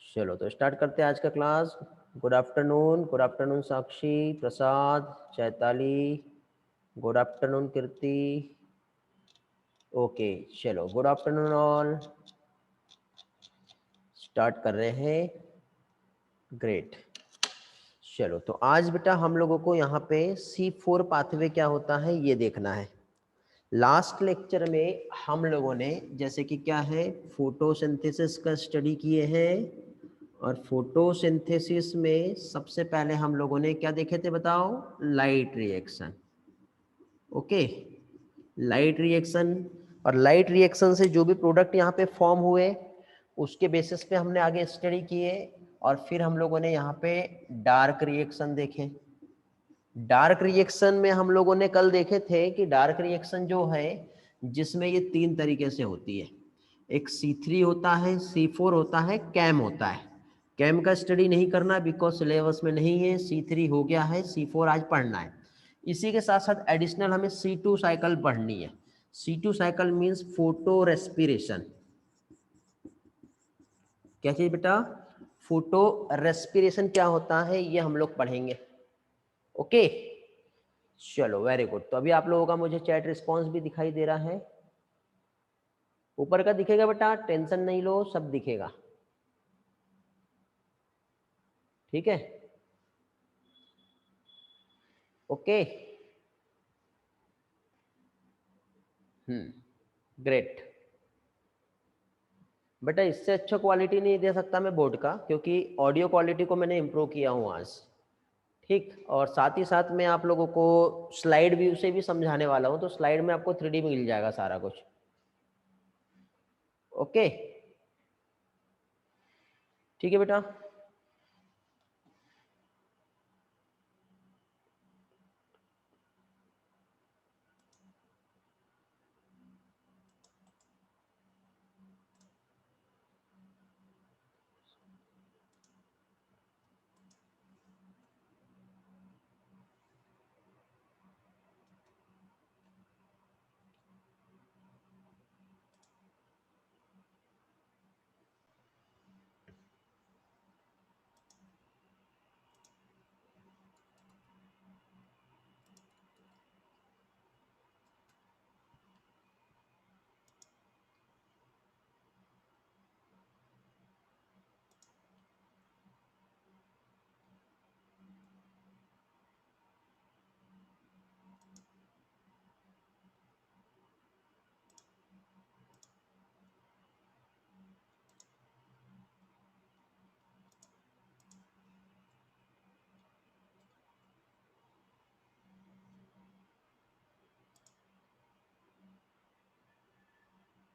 चलो तो स्टार्ट करते हैं आज का क्लास। गुड आफ्टरनून साक्षी, प्रसाद, चैताली, गुड आफ्टरनून कीर्ति। ओके चलो, गुड आफ्टरनून ऑल। स्टार्ट कर रहे हैं। ग्रेट। चलो तो आज बेटा हम लोगों को यहाँ पे C4 पाथवे क्या होता है ये देखना है। लास्ट लेक्चर में हम लोगों ने जैसे कि क्या है, फोटोसिंथेसिस का स्टडी किए हैं, और फोटोसिंथेसिस में सबसे पहले हम लोगों ने क्या देखे थे बताओ? Light reaction. Okay, light reaction. और लाइट रिएक्शन से जो भी प्रोडक्ट यहाँ पे फॉर्म हुए उसके बेसिस पे हमने आगे स्टडी किए, और फिर हम लोगों ने यहाँ पे डार्क रिएक्शन देखे। डार्क रिएक्शन में हम लोगों ने कल देखे थे कि डार्क रिएक्शन जो है जिसमें ये तीन तरीके से होती है। एक C3 होता है, C4 होता है, कैम होता है। कैम का स्टडी नहीं करना बिकॉज सिलेबस में नहीं है, C3 हो गया है, C4 आज पढ़ना है। इसी के साथ साथ एडिशनल हमें C2 साइकिल पढ़नी है। C2 cycle means photo respiration. क्या चीज बेटा? फोटो रेस्पिरेशन क्या होता है ये हम लोग पढ़ेंगे। ओके चलो वेरी गुड। तो अभी आप लोगों का मुझे चैट रिस्पांस भी दिखाई दे रहा है, ऊपर का दिखेगा बेटा, टेंशन नहीं लो, सब दिखेगा। ठीक है, ओके। ग्रेट। बेटा इससे अच्छा क्वालिटी नहीं दे सकता मैं बोर्ड का, क्योंकि ऑडियो क्वालिटी को मैंने इम्प्रूव किया हूँ आज। ठीक, और साथ ही साथ मैं आप लोगों को स्लाइड व्यू से भी समझाने वाला हूँ, तो स्लाइड में आपको 3D मिल जाएगा सारा कुछ। ओके ठीक है बेटा।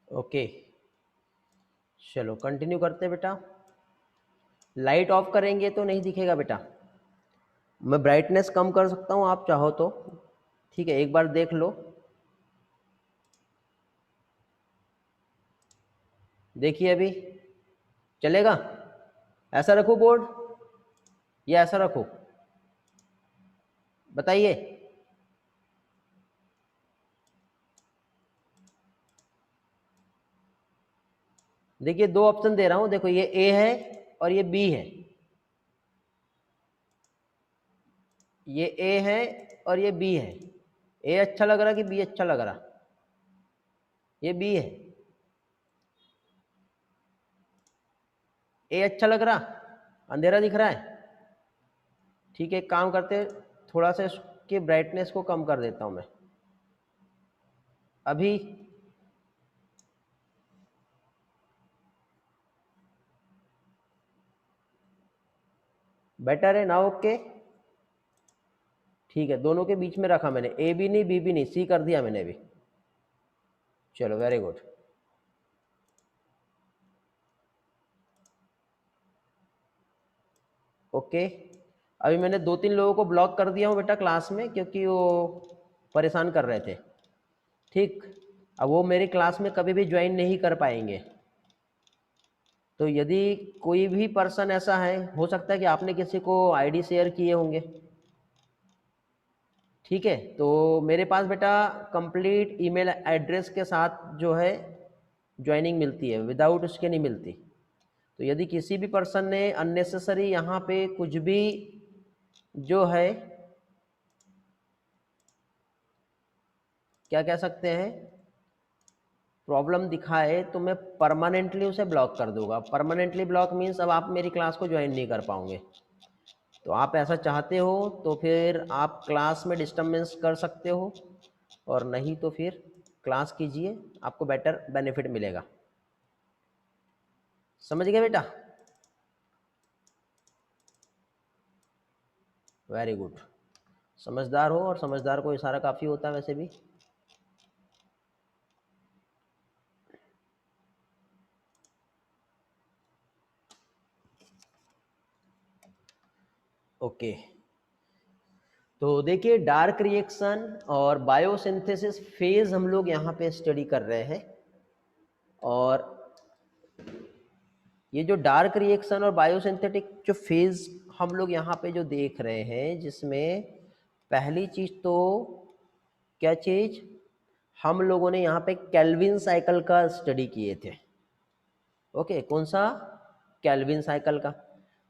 ओके चलो कंटिन्यू करते हैं बेटा। लाइट ऑफ करेंगे तो नहीं दिखेगा बेटा। मैं ब्राइटनेस कम कर सकता हूँ आप चाहो तो। ठीक है, एक बार देख लो। देखिए अभी चलेगा? ऐसा रखूं बोर्ड या ऐसा रखूं? बताइए। देखिए दो ऑप्शन दे रहा हूं, देखो ये ए है और ये बी है। ये ए है और ये बी है। ए अच्छा लग रहा कि बी अच्छा लग रहा? ये बी है। ए अच्छा लग रहा? अंधेरा दिख रहा है? ठीक है, एक काम करते हैं, थोड़ा सा इसके ब्राइटनेस को कम कर देता हूं मैं अभी। बेटर है ना? ओके ठीक है, दोनों के बीच में रखा मैंने, ए भी नहीं बी भी नहीं, सी कर दिया मैंने अभी। चलो वेरी गुड। ओके अभी मैंने 2-3 लोगों को ब्लॉक कर दिया हूँ बेटा क्लास में, क्योंकि वो परेशान कर रहे थे। ठीक, अब वो मेरी क्लास में कभी भी ज्वाइन नहीं कर पाएंगे। तो यदि कोई भी पर्सन ऐसा है, हो सकता है कि आपने किसी को आईडी शेयर किए होंगे। ठीक है, तो मेरे पास बेटा कंप्लीट ईमेल एड्रेस के साथ जो है ज्वाइनिंग मिलती है, विदाउट उसके नहीं मिलती। तो यदि किसी भी पर्सन ने अननेसेसरी यहाँ पे कुछ भी जो है क्या कह सकते हैं प्रॉब्लम दिखाए, तो मैं परमानेंटली उसे ब्लॉक कर दूंगा। परमानेंटली ब्लॉक मीन्स अब आप मेरी क्लास को ज्वाइन नहीं कर पाओगे। तो आप ऐसा चाहते हो तो फिर आप क्लास में डिस्टर्बेंस कर सकते हो, और नहीं तो फिर क्लास कीजिए, आपको बेटर बेनिफिट मिलेगा। समझ गए बेटा? वेरी गुड, समझदार हो, और समझदार को इशारा काफ़ी होता है वैसे भी। ओके, तो देखिए डार्क रिएक्शन और बायोसिंथेसिस फेज हम लोग यहाँ पे स्टडी कर रहे हैं। और ये जो डार्क रिएक्शन और बायोसिंथेटिक जो फेज हम लोग यहाँ पे जो देख रहे हैं, जिसमें पहली चीज तो क्या चीज हम लोगों ने यहाँ पे केल्विन साइकिल का स्टडी किए थे। ओके, कौन सा? केल्विन साइकिल का।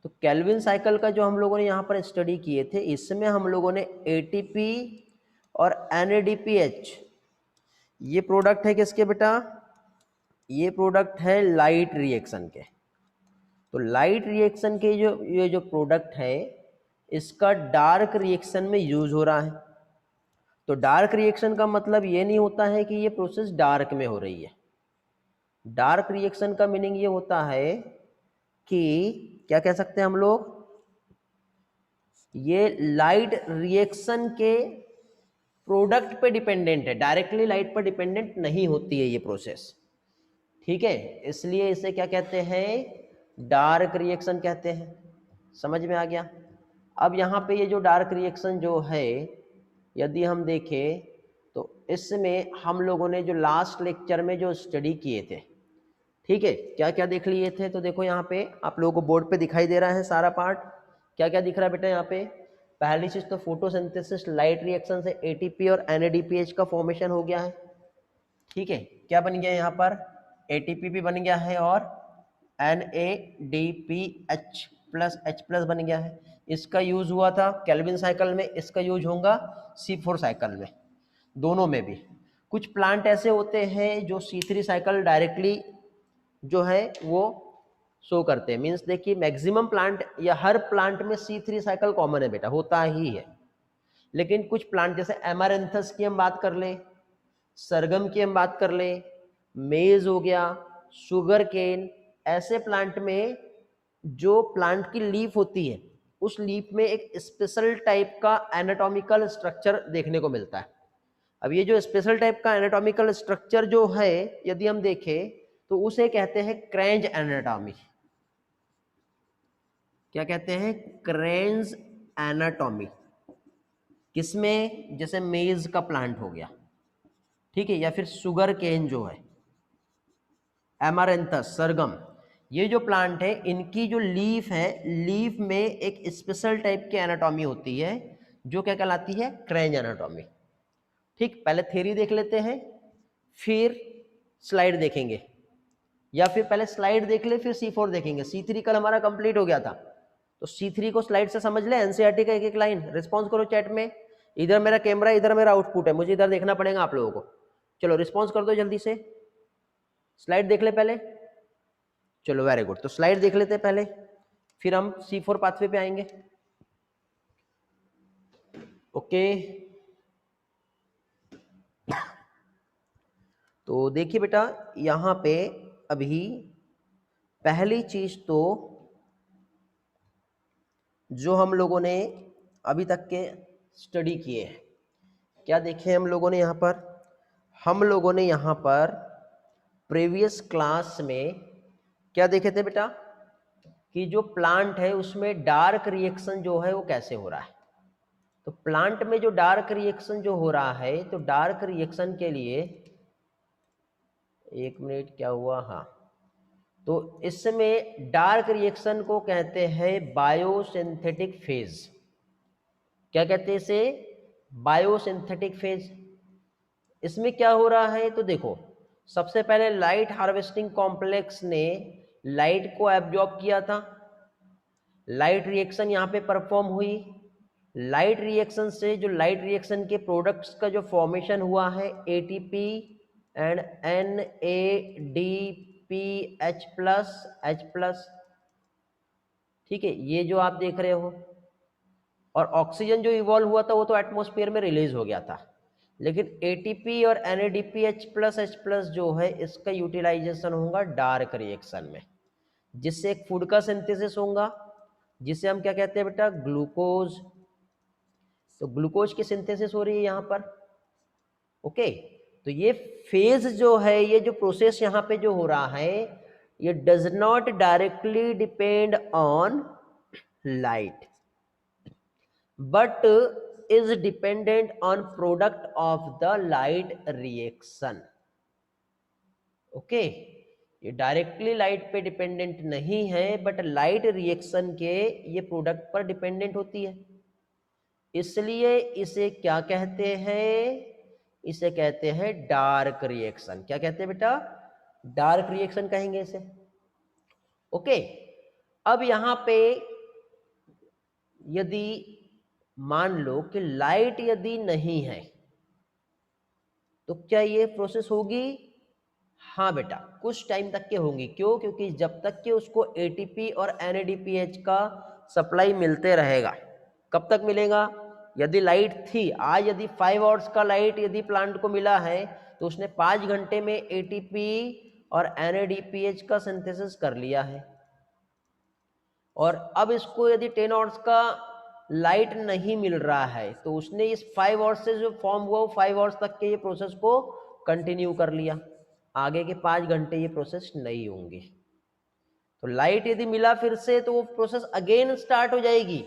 तो केल्विन साइकिल का जो हम लोगों ने यहाँ पर स्टडी किए थे, इसमें हम लोगों ने एटीपी और NADPH, ये प्रोडक्ट है किसके बेटा? ये प्रोडक्ट है लाइट रिएक्शन के। तो लाइट रिएक्शन के जो ये जो प्रोडक्ट है, इसका डार्क रिएक्शन में यूज हो रहा है। तो डार्क रिएक्शन का मतलब ये नहीं होता है कि ये प्रोसेस डार्क में हो रही है। डार्क रिएक्शन का मीनिंग ये होता है कि क्या कह सकते हैं हम लोग, ये लाइट रिएक्शन के प्रोडक्ट पे डिपेंडेंट है, डायरेक्टली लाइट पर डिपेंडेंट नहीं होती है ये प्रोसेस। ठीक है, इसलिए इसे क्या कहते हैं? डार्क रिएक्शन कहते हैं। समझ में आ गया? अब यहाँ पे ये जो डार्क रिएक्शन जो है, यदि हम देखें तो इसमें हम लोगों ने जो लास्ट लेक्चर में जो स्टडी किए थे, ठीक है, क्या क्या देख लिए थे? तो देखो यहाँ पे आप लोगों को बोर्ड पे दिखाई दे रहा है सारा पार्ट। क्या क्या दिख रहा है बेटा यहाँ पे? पहली चीज तो फोटोसिंथेसिस लाइट रिएक्शन से एटीपी और NADPH का फॉर्मेशन हो गया है। ठीक है, क्या बन गया यहाँ पर? एटीपी भी बन गया है और NADPH प्लस H प्लस बन गया है। इसका यूज हुआ था केल्विन साइकिल में, इसका यूज होगा C4 साइकिल में। दोनों में भी कुछ प्लांट ऐसे होते हैं जो C3 साइकिल डायरेक्टली जो है वो शो करते हैं। मीन्स देखिए मैक्सिमम प्लांट या हर प्लांट में C3 साइकिल कॉमन है बेटा, होता ही है। लेकिन कुछ प्लांट जैसे एमारेंथस की हम बात कर ले, सरगम की हम बात कर ले, मेज हो गया, शुगर केन, ऐसे प्लांट में जो प्लांट की लीफ होती है, उस लीफ में एक स्पेशल टाइप का एनाटॉमिकल स्ट्रक्चर देखने को मिलता है। अब ये जो स्पेशल टाइप का एनाटॉमिकल स्ट्रक्चर जो है, यदि हम देखें तो उसे कहते हैं क्रेंज एनाटॉमी। क्या कहते हैं? क्रेंज एनाटॉमी। किसमें? जैसे मेज का प्लांट हो गया, ठीक है, या फिर शुगर केन जो है, एमारेंथस, सरगम, ये जो प्लांट है, इनकी जो लीफ है, लीफ में एक स्पेशल टाइप की एनाटॉमी होती है जो क्या कहलाती है? क्रेंज एनाटॉमी। ठीक, पहले थ्योरी देख लेते हैं, फिर स्लाइड देखेंगे, या फिर पहले स्लाइड देख ले फिर C4 देखेंगे। C3 कल हमारा कंप्लीट हो गया था, तो C3 को स्लाइड से समझ ले, NCERT का एक एक लाइन। रिस्पॉन्स करो चैट में, इधर मेरा कैमरा, इधर मेरा आउटपुट है, मुझे इधर देखना पड़ेगा आप लोगों को। चलो रिस्पॉन्स कर दो जल्दी से, स्लाइड देख ले पहले। चलो वेरी गुड, तो स्लाइड देख लेते हैं पहले, फिर हम C4 पाथवे पे आएंगे। ओके, तो देखिए बेटा यहाँ पे अभी पहली चीज तो जो हम लोगों ने अभी तक के स्टडी किए हैं, क्या देखे हम लोगों ने यहाँ पर? हम लोगों ने यहाँ पर प्रीवियस क्लास में क्या देखे थे बेटा? कि जो प्लांट है उसमें डार्क रिएक्शन जो है वो कैसे हो रहा है। तो प्लांट में जो डार्क रिएक्शन जो हो रहा है, तो डार्क रिएक्शन के लिए, एक मिनट, क्या हुआ? हाँ, तो इसमें डार्क रिएक्शन को कहते हैं बायोसिंथेटिक फेज। क्या कहते हैं इसे? Biosynthetic phase. इसमें क्या हो रहा है? तो देखो, सबसे पहले लाइट हार्वेस्टिंग कॉम्प्लेक्स ने लाइट को एब्जॉर्ब किया था, लाइट रिएक्शन यहाँ पे परफॉर्म हुई, लाइट रिएक्शन से जो लाइट रिएक्शन के प्रोडक्ट्स का जो फॉर्मेशन हुआ है एटीपी एंड NADPH+H+, ठीक है, ये जो आप देख रहे हो। और ऑक्सीजन जो इवॉल्व हुआ था वो तो एटमॉस्फेयर में रिलीज हो गया था, लेकिन एटीपी और NADPH+H+ जो है इसका यूटिलाइजेशन होगा डार्क रिएक्शन में, जिससे एक फूड का सिंथेसिस होगा, जिसे हम क्या कहते हैं बेटा, ग्लूकोज। तो ग्लूकोज की सिंथेसिस हो रही है यहाँ पर। ओके, तो ये फेज जो है, ये जो प्रोसेस यहाँ पे जो हो रहा है, ये does not directly depend on light but is dependent on product of the light reaction। Okay, ये डायरेक्टली लाइट पे डिपेंडेंट नहीं है, बट लाइट रिएक्शन के ये प्रोडक्ट पर डिपेंडेंट होती है। इसलिए इसे क्या कहते हैं, इसे कहते हैं डार्क रिएक्शन। क्या कहते हैं बेटा, डार्क रिएक्शन कहेंगे इसे। ओके, अब यहां पे यदि मान लो कि लाइट यदि नहीं है तो क्या ये प्रोसेस होगी? हाँ बेटा, कुछ टाइम तक के होंगी। क्यों? क्योंकि जब तक कि उसको एटीपी और NADPH का सप्लाई मिलते रहेगा। कब तक मिलेगा? यदि लाइट थी, आज यदि 5 आवर्स का लाइट यदि प्लांट को मिला है तो उसने 5 घंटे में एटीपी और NADPH का सिंथेसिस कर लिया है। और अब इसको यदि 10 आवर्स का लाइट नहीं मिल रहा है तो उसने इस 5 आवर्स से जो फॉर्म हुआ 5 आवर्स तक के ये प्रोसेस को कंटिन्यू कर लिया। आगे के 5 घंटे ये प्रोसेस नहीं होंगी। तो लाइट यदि मिला फिर से तो वो प्रोसेस अगेन स्टार्ट हो जाएगी,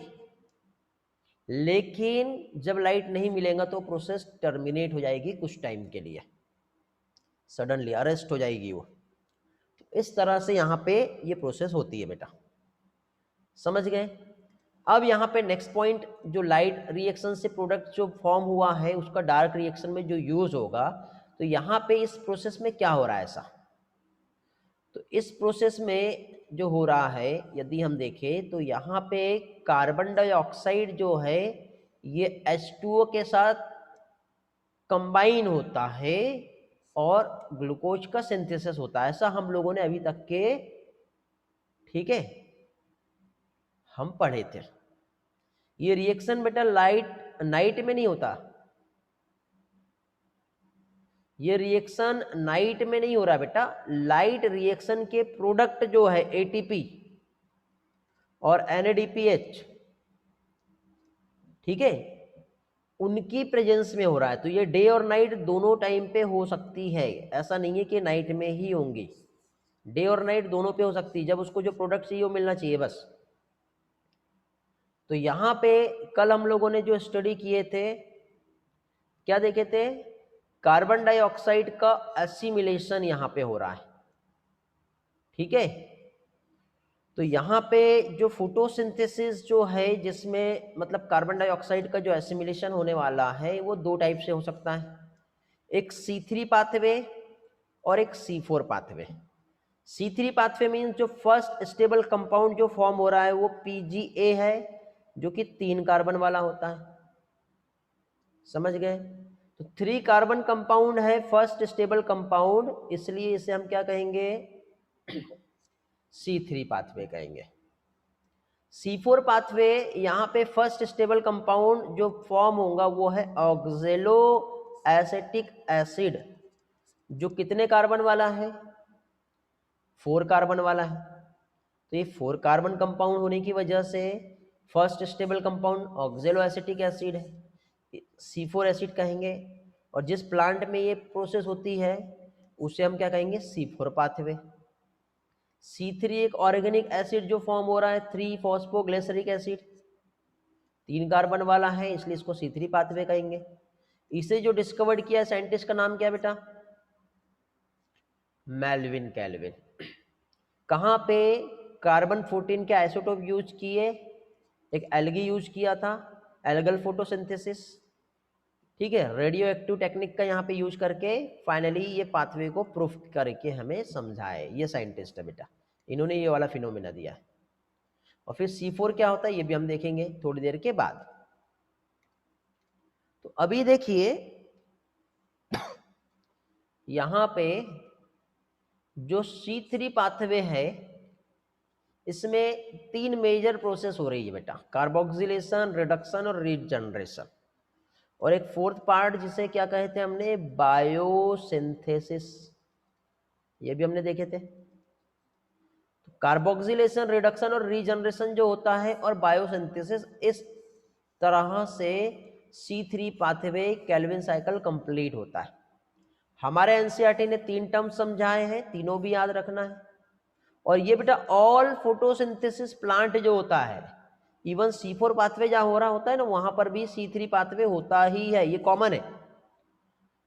लेकिन जब लाइट नहीं मिलेगा तो प्रोसेस टर्मिनेट हो जाएगी कुछ टाइम के लिए, सडनली अरेस्ट हो जाएगी वो। तो इस तरह से यहाँ पे ये प्रोसेस होती है बेटा, समझ गए? अब यहाँ पे नेक्स्ट पॉइंट, जो लाइट रिएक्शन से प्रोडक्ट जो फॉर्म हुआ है उसका डार्क रिएक्शन में जो यूज होगा, तो यहाँ पे इस प्रोसेस में क्या हो रहा है ऐसा? तो इस प्रोसेस में जो हो रहा है यदि हम देखें तो यहाँ पे कार्बन डाइऑक्साइड जो है ये H2O के साथ कंबाइन होता है और ग्लूकोज का सिंथेसिस होता है। ऐसा हम लोगों ने अभी तक के, ठीक है, हम पढ़े थे। ये रिएक्शन बेटा नाइट में नहीं होता, ये रिएक्शन नाइट में नहीं हो रहा बेटा। लाइट रिएक्शन के प्रोडक्ट जो है एटीपी और NADPH, ठीक है, उनकी प्रेजेंस में हो रहा है। तो ये डे और नाइट दोनों टाइम पे हो सकती है, ऐसा नहीं है कि नाइट में ही होंगी, डे और नाइट दोनों पे हो सकती है, जब उसको जो प्रोडक्ट चाहिए वो मिलना चाहिए बस। तो यहाँ पे कल हम लोगों ने जो स्टडी किए थे, क्या देखे थे? कार्बन डाइऑक्साइड का एसिमिलेशन यहाँ पे हो रहा है, ठीक है। तो यहाँ पे जो फोटोसिंथेसिस जो है, जिसमें मतलब कार्बन डाइऑक्साइड का जो एसिमिलेशन होने वाला है वो 2 टाइप से हो सकता है, एक C3 पाथवे और एक C4 pathway. C3 pathway means जो फर्स्ट स्टेबल कंपाउंड जो फॉर्म हो रहा है वो PGA है, जो कि 3 कार्बन वाला होता है, समझ गए? तो 3 कार्बन कंपाउंड है फर्स्ट स्टेबल कंपाउंड, इसलिए इसे हम क्या कहेंगे? C3 पाथवे कहेंगे। C4 पाथवे, यहाँ पे फर्स्ट स्टेबल कंपाउंड जो फॉर्म होगा वो है ऑक्जेलो एसेटिक एसिड, जो कितने कार्बन वाला है? 4 कार्बन वाला है। तो ये 4 कार्बन कंपाउंड होने की वजह से first stable compound ऑक्जेलो acetic acid है, C4 एसिड कहेंगे। और जिस प्लांट में ये प्रोसेस होती है उसे हम क्या कहेंगे? C4 pathway. C3 एक ऑर्गेनिक एसिड जो फॉर्म हो रहा है 3 फॉस्फोग्लिसरिक एसिड, 3 कार्बन वाला है, इसलिए इसको C3 पाथवे कहेंगे। इसे जो डिस्कवर्ड किया साइंटिस्ट का नाम क्या बेटा? Melvin Calvin. कहाँ पे? कार्बन 14 के आइसोटोप यूज किए, एक एल्गी यूज किया था, एल्गल फोटोसिंथेसिस, ठीक है, रेडियो एक्टिव टेक्निक का यहाँ पे यूज करके फाइनली ये पाथवे को प्रूफ करके हमें समझाए। ये साइंटिस्ट है बेटा, इन्होंने ये वाला फिनोमेना दिया है। और फिर C4 क्या होता है ये भी हम देखेंगे थोड़ी देर के बाद। तो अभी देखिए यहां पे जो C3 पाथवे है इसमें 3 मेजर प्रोसेस हो रही है बेटा, कार्बोक्सिलेशन, रिडक्शन और रीजनरेशन, और एक फोर्थ पार्ट जिसे क्या कहते हैं हमने, बायोसिंथेसिस, ये भी हमने देखे थे। तो कार्बोक्सिलेशन, रिडक्शन और रीजनरेशन जो होता है और बायोसिंथेसिस, इस तरह से C3 pathway Calvin cycle complete होता है। हमारे एनसीईआरटी ने 3 टर्म समझाए हैं, तीनों भी याद रखना है। और ये बेटा ऑल फोटोसिंथेसिस प्लांट जो होता है, इवन C4 पाथवे जहां हो रहा होता है ना, वहां पर भी C3 पाथवे होता ही है, ये कॉमन है।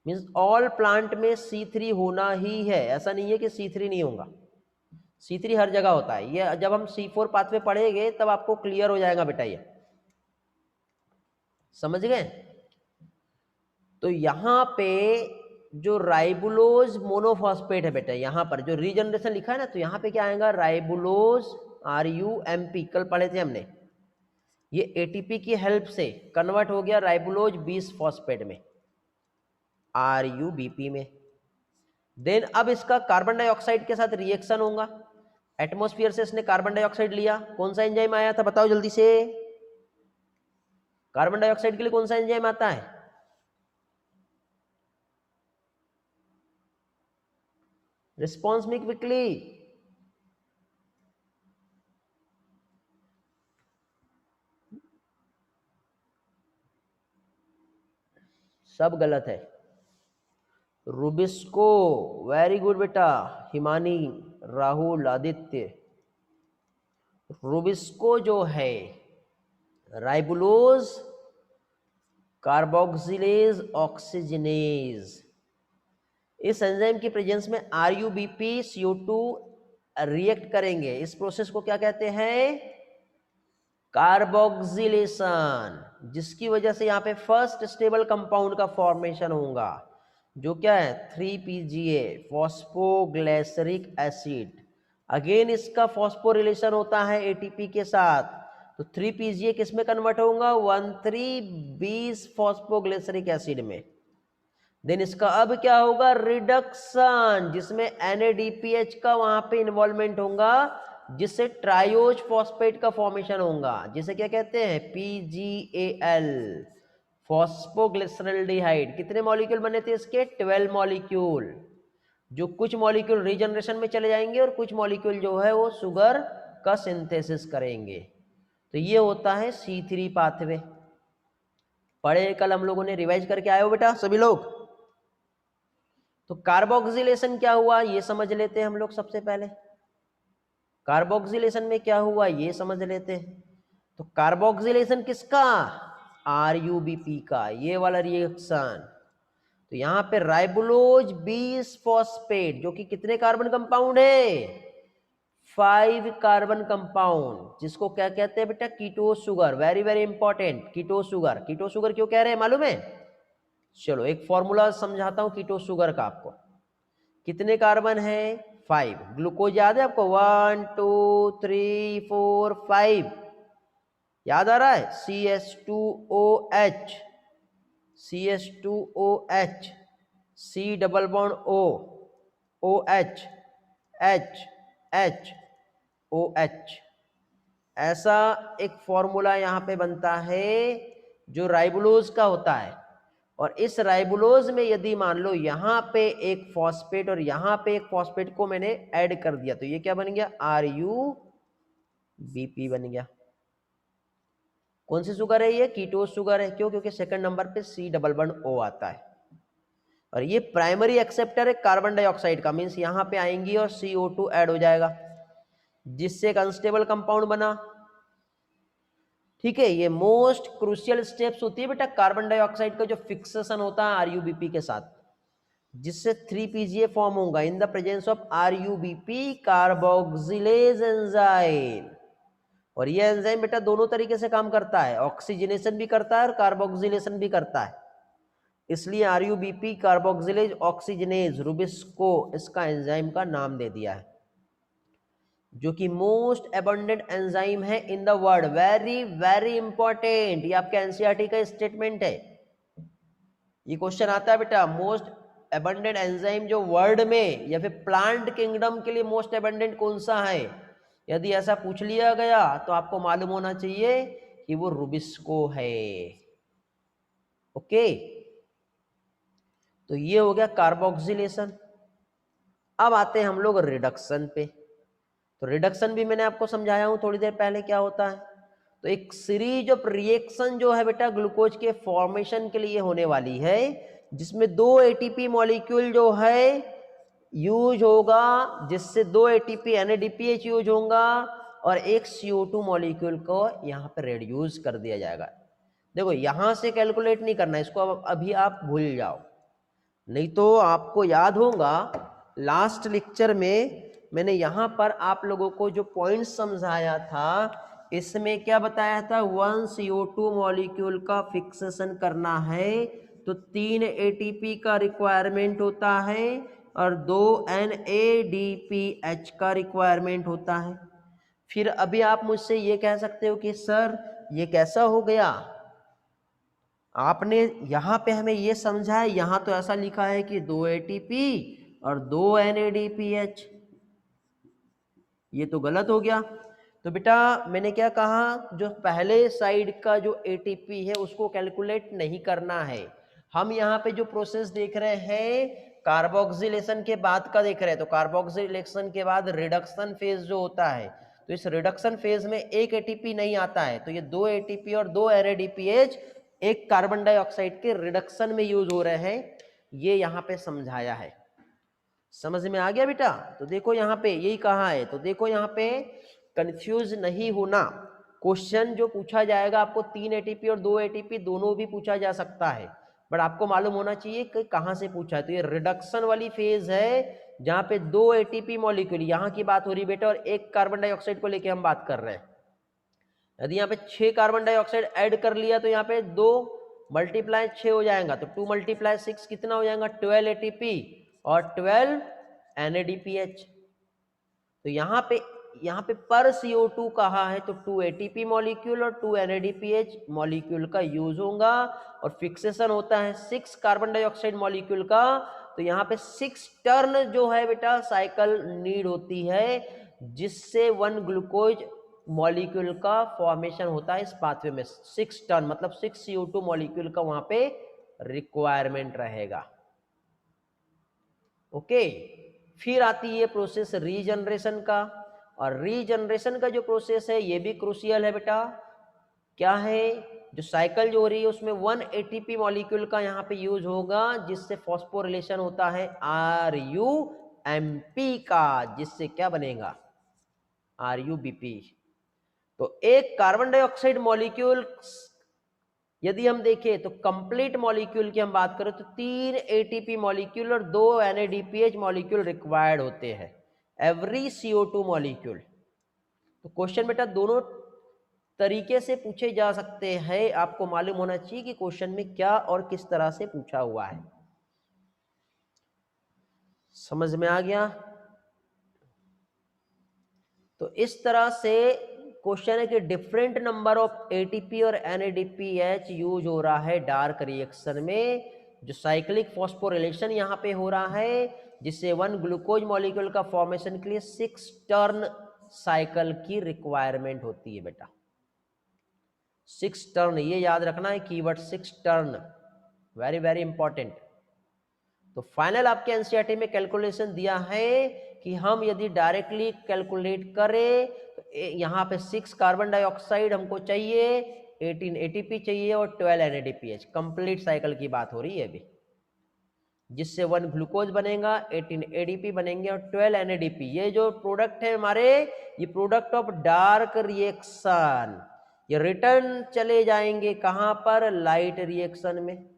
मींस ऑल प्लांट में C3 होना ही है, ऐसा नहीं है कि C3 नहीं होगा। C3 हर जगह होता है। ये जब हम C4 पाथवे पढ़ेंगे तब आपको क्लियर हो जाएगा बेटा, ये समझ गए। तो यहां पे जो राइबुलोज मोनोफॉस्फेट है बेटा, यहां पर जो रीजनरेशन लिखा है ना, तो यहां पे क्या आएगा, राइबुलोज RUMP, कल पढ़े थे हमने। ये ATP की हेल्प से कन्वर्ट हो गया राइबुलोज 20 फॉस्फेट में, RUBP में। देन अब इसका कार्बन डाइऑक्साइड के साथ रिएक्शन होगा, एटमॉस्फेयर से इसने कार्बन डाइऑक्साइड लिया, कौन सा एंजाइम आया था बताओ जल्दी से, कार्बन डाइऑक्साइड के लिए कौन सा एंजाइम आता है, रिस्पॉन्स मी क्विकली, सब गलत है। रुबिस्को, वेरी गुड बेटा, हिमानी, राहुल, आदित्य। रुबिस्को जो है राइबुलोज कार्बोक्सिलेज ऑक्सीजनेज, इस एंजाइम की प्रेजेंस में RUBP CO2 रिएक्ट करेंगे। इस प्रोसेस को क्या कहते हैं, कार्बोक्सिलेशन, जिसकी वजह से यहाँ पे फर्स्ट स्टेबल कंपाउंड का फॉर्मेशन होगा, जो क्या है 3PGA, फॉस्फोग्लिसरिक एसिड। अगेन इसका फॉस्फोरिलेशन होता है ATP के साथ, तो 3PGA किस में कन्वर्ट होगा, 1,3,20 फॉस्फोग्लिसरिक एसिड में। देन इसका अब क्या होगा, रिडक्शन, जिसमें NADPH का वहां पे इन्वॉल्वमेंट होगा, जिससे ट्रायोज फॉस्फेट का फॉर्मेशन होगा, जिसे क्या कहते हैं, PGAL, फॉस्फोग्लिसरल्डिहाइड। कितने मॉलिक्यूल बने थे इसके, 12 मॉलिक्यूल, जो कुछ मॉलिक्यूल रीजनरेशन में चले जाएंगे और कुछ मॉलिक्यूल जो है वो शुगर का सिंथेसिस करेंगे। तो ये होता है C3 पाथवे। पढ़े कल हम लोगों ने, रिवाइज करके आए हो बेटा सभी लोग। तो कार्बोक्सिलेशन क्या हुआ ये समझ लेते हैं हम लोग सबसे पहले। कार्बोक्सिलेशन में क्या हुआ ये समझ लेते हैं। तो कार्बोक्सिलेशन किसका, RUBP का, ये वाला रिएक्शन। तो यहां पे राइबुलोज 20 फॉस्फेट, जो कि कितने कार्बन कंपाउंड है, 5 कार्बन कंपाउंड, जिसको क्या कहते हैं बेटा, keto sugar. Very very important, keto sugar. Keto sugar क्यों कह रहे हैं मालूम है, चलो एक फॉर्मूला समझाता हूं कीटो शुगर का आपको। कितने कार्बन है, 5। ग्लूकोज याद है आपको, 1 2 3 4 5, याद आ रहा है, CH2OH, CH2OH, C double bond O, OH, H, H, OH। ऐसा एक फॉर्मूला यहां पे बनता है जो राइबुलोज का होता है। और इस राइबुलोज में यदि मान लो यहां पे एक फॉस्फेट और यहां पे एक फॉस्फेट को मैंने ऐड कर दिया, तो ये क्या बन गया, RUBP बन गया। कौन सी शुगर है ये, कीटोस शुगर है। क्यों, क्योंकि सेकंड नंबर पे C डबल बॉन्ड O आता है, और ये प्राइमरी एक्सेप्टर है कार्बन डाइऑक्साइड का, मीन्स यहां पे आएंगी और CO2 ऐड हो जाएगा, जिससे एक अनस्टेबल कंपाउंड बना। ठीक है, ये मोस्ट क्रूशियल स्टेप्स होती है बेटा कार्बन डाइऑक्साइड का, जो फिक्सेशन होता है RUBP के साथ, जिससे 3PGA फॉर्म होगा in the presence of RUBP, carboxylase enzyme. और ये एंजाइम बेटा दोनों तरीके से काम करता है, ऑक्सीजनेशन भी करता है और कार्बोक्सिलेशन भी करता है। इसलिए RUBP कार्बोक्सिलेज ऑक्सीजनेज रुबिस्को इसका एंजाइम का नाम दे दिया है। जो कि मोस्ट एबंडेंट एंजाइम है in the world. Very very important, ये आपके एनसीईआरटी का स्टेटमेंट है। ये क्वेश्चन आता है बेटा, मोस्ट एबंडेंट एंजाइम जो वर्ल्ड में या फिर प्लांट किंगडम के लिए मोस्ट एबंडेंट कौन सा है। यदि ऐसा पूछ लिया गया तो आपको मालूम होना चाहिए कि वो रुबिस्को है। ओके, तो ये हो गया कार्बोक्सिलेशन। अब आते हैं हम लोग रिडक्शन पे। तो रिडक्शन भी मैंने आपको समझाया हूं थोड़ी देर पहले क्या होता है। तो एक सीरीज ऑफ रिएक्शन जो है बेटा ग्लूकोज के फॉर्मेशन के लिए होने वाली है, जिसमें 2 एटीपी मॉलिक्यूल जो है यूज होगा, जिससे 2 एटीपी NADPH यूज होगा और एक CO2 मॉलिक्यूल को यहाँ पे रेड्यूस कर दिया जाएगा। देखो यहां से कैलकुलेट नहीं करना, इसको अभी आप भूल जाओ, नहीं तो आपको याद होगा लास्ट लेक्चर में मैंने यहां पर आप लोगों को जो पॉइंट समझाया था, इसमें क्या बताया था, 1 CO2 मॉलिक्यूल का फिक्सेशन करना है तो 3 ATP का रिक्वायरमेंट होता है और 2 NADPH का रिक्वायरमेंट होता है। फिर अभी आप मुझसे ये कह सकते हो कि सर ये कैसा हो गया, आपने यहां पे हमें ये समझा है, यहां तो ऐसा लिखा है कि 2 ATP और 2 NADPH, ये तो गलत हो गया। तो बेटा मैंने क्या कहा, जो पहले साइड का जो ATP है उसको कैलकुलेट नहीं करना है। हम यहाँ पे जो प्रोसेस देख रहे हैं कार्बोक्सिलेशन के बाद का देख रहे हैं। तो कार्बोक्सिलेशन के बाद रिडक्शन फेज जो होता है, तो इस रिडक्शन फेज में एक ATP नहीं आता है, तो ये 2 ATP और 2 NADPH एक कार्बन डाइऑक्साइड के रिडक्शन में यूज हो रहे हैं, ये यहाँ पे समझाया है। समझ में आ गया बेटा। तो देखो यहाँ पे यही कहा है, तो देखो यहाँ पे कंफ्यूज नहीं होना। क्वेश्चन जो पूछा जाएगा आपको 3 ATP और 2 ATP दोनों भी पूछा जा सकता है, बट आपको मालूम होना चाहिए कि कहाँ से पूछा है। तो ये रिडक्शन वाली फेज है जहाँ पे 2 ATP मॉलिक्यूल, यहाँ की बात हो रही बेटा, और एक कार्बन डाइऑक्साइड को लेके हम बात कर रहे हैं। यदि यहाँ पे 6 कार्बन डाइऑक्साइड ऐड कर लिया तो यहाँ पे 2 मल्टीप्लाई 6 हो जाएगा, तो 2 मल्टीप्लाई 6 कितना हो जाएगा, 12 ATP और 12 NADPH। तो यहाँ पे पर CO2 कहा है तो 2 ATP मॉलिक्यूल और 2 NADPH मॉलिक्यूल का यूज होगा, और फिक्सेशन होता है 6 कार्बन डाइऑक्साइड मॉलिक्यूल का। तो यहाँ पे 6 टर्न जो है बेटा साइकिल नीड होती है, जिससे 1 ग्लूकोज मॉलिक्यूल का फॉर्मेशन होता है इस पाथवे में। 6 टर्न मतलब 6 CO2 मॉलिक्यूल का वहां पे रिक्वायरमेंट रहेगा। ओके, फिर आती है प्रोसेस रीजनरेशन का, और रीजनरेशन का जो प्रोसेस है ये भी क्रूशियल है बेटा। क्या है, जो साइकिल जो हो रही है उसमें 1 ATP मॉलिक्यूल का यहाँ पे यूज होगा, जिससे फॉस्फोरिलेशन होता है RUMP का, जिससे क्या बनेगा, RUBP। तो एक कार्बन डाइऑक्साइड मॉलिक्यूल यदि हम देखें तो कंप्लीट मॉलिक्यूल की हम बात करें तो 3 ATP मॉलिक्यूल और 2 NADPH मॉलिक्यूल रिक्वायर्ड होते हैं एवरी CO2 मॉलिक्यूल। तो क्वेश्चन बेटा दोनों तरीके से पूछे जा सकते हैं, आपको मालूम होना चाहिए कि क्वेश्चन में क्या और किस तरह से पूछा हुआ है। समझ में आ गया। तो इस तरह से क्वेश्चन है कि डिफरेंट नंबर ऑफ ATP और NADPH यूज हो रहा है डार्क रिएक्शन में, जो साइक्लिक फॉस्फोरिलेशन यहाँ पे हो रहा है, जिससे 1 ग्लूकोज मॉलिक्यूल का फॉर्मेशन के लिए 6 टर्न साइकिल की रिक्वायरमेंट होती है बेटा। 6 टर्न, ये याद रखना है keyword 6 turn, very very important. तो फाइनल आपके एनसीईआरटी में कैलकुलेशन दिया है कि हम यदि डायरेक्टली कैलकुलेट करें तो यहाँ पे 6 कार्बन डाइऑक्साइड हमको चाहिए, 18 ATP चाहिए और 12 NADPH। कंप्लीट साइकिल की बात हो रही है अभी, जिससे 1 ग्लूकोज बनेगा, 18 ADP बनेंगे और 12 NADP। ये जो प्रोडक्ट है हमारे, ये प्रोडक्ट ऑफ डार्क रिएक्शन, ये रिटर्न चले जाएंगे कहाँ पर, लाइट रिएक्शन में,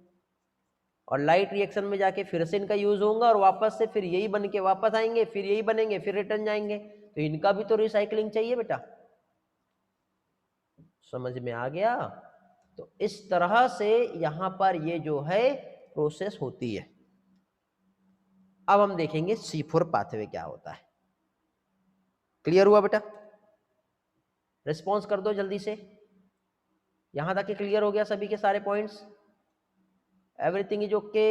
और लाइट रिएक्शन में जाके फिर से इनका यूज होगा और वापस से फिर यही बन के वापस आएंगे, फिर यही बनेंगे, फिर रिटर्न जाएंगे। तो इनका भी तो रिसाइकलिंग चाहिए बेटा। समझ में आ गया। तो इस तरह से यहां पर ये जो है प्रोसेस होती है। अब हम देखेंगे C4 पाथवे क्या होता है। क्लियर हुआ बेटा? रिस्पॉन्स कर दो जल्दी से। यहां तक क्लियर हो गया सभी के सारे points? Everything is okay?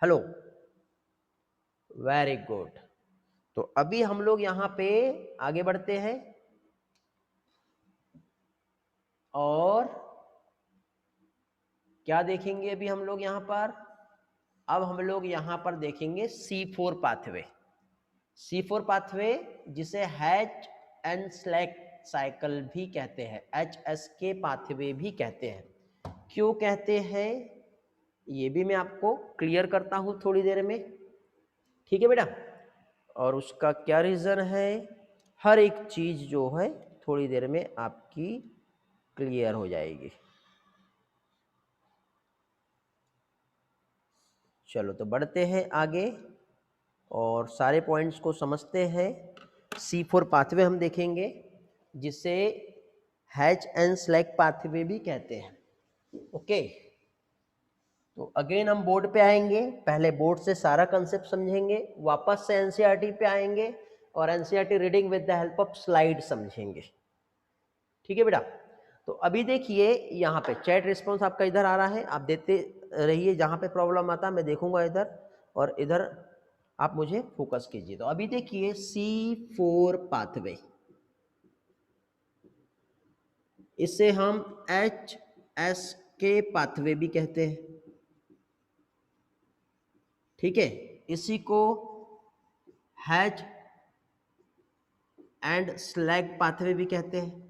Hello, very good. तो अभी हम लोग यहां पे आगे बढ़ते हैं और क्या देखेंगे अभी हम लोग यहां पर? अब हम लोग यहां पर देखेंगे C4 पाथवे। C4 पाथवे जिसे हैच एंड स्लैक साइकिल भी कहते हैं, HSK पाथवे भी कहते हैं। क्यों कहते हैं ये भी मैं आपको क्लियर करता हूं थोड़ी देर में, ठीक है बेटा? और उसका क्या रीजन है, हर एक चीज जो है थोड़ी देर में आपकी क्लियर हो जाएगी। चलो तो बढ़ते हैं आगे और सारे पॉइंट्स को समझते हैं। C4 पाथवे हम देखेंगे जिसे हैच एंड स्लैक पाथवे भी कहते हैं। ओके, तो अगेन हम बोर्ड पे आएंगे, पहले बोर्ड से सारा कंसेप्ट समझेंगे, वापस से एनसीईआरटी पे आएंगे और NCERT reading with the help of slide समझेंगे, ठीक है बेटा? तो अभी देखिए यहाँ पे चैट रिस्पॉन्स आपका इधर आ रहा है, आप देते रहिए, जहाँ पे प्रॉब्लम आता है मैं देखूंगा इधर, और इधर आप मुझे फोकस कीजिए। तो अभी देखिए C4 पाथवे, इसे हम HSK पाथवे भी कहते हैं, ठीक है? इसी को हैच एंड स्लैग पाथवे भी कहते हैं।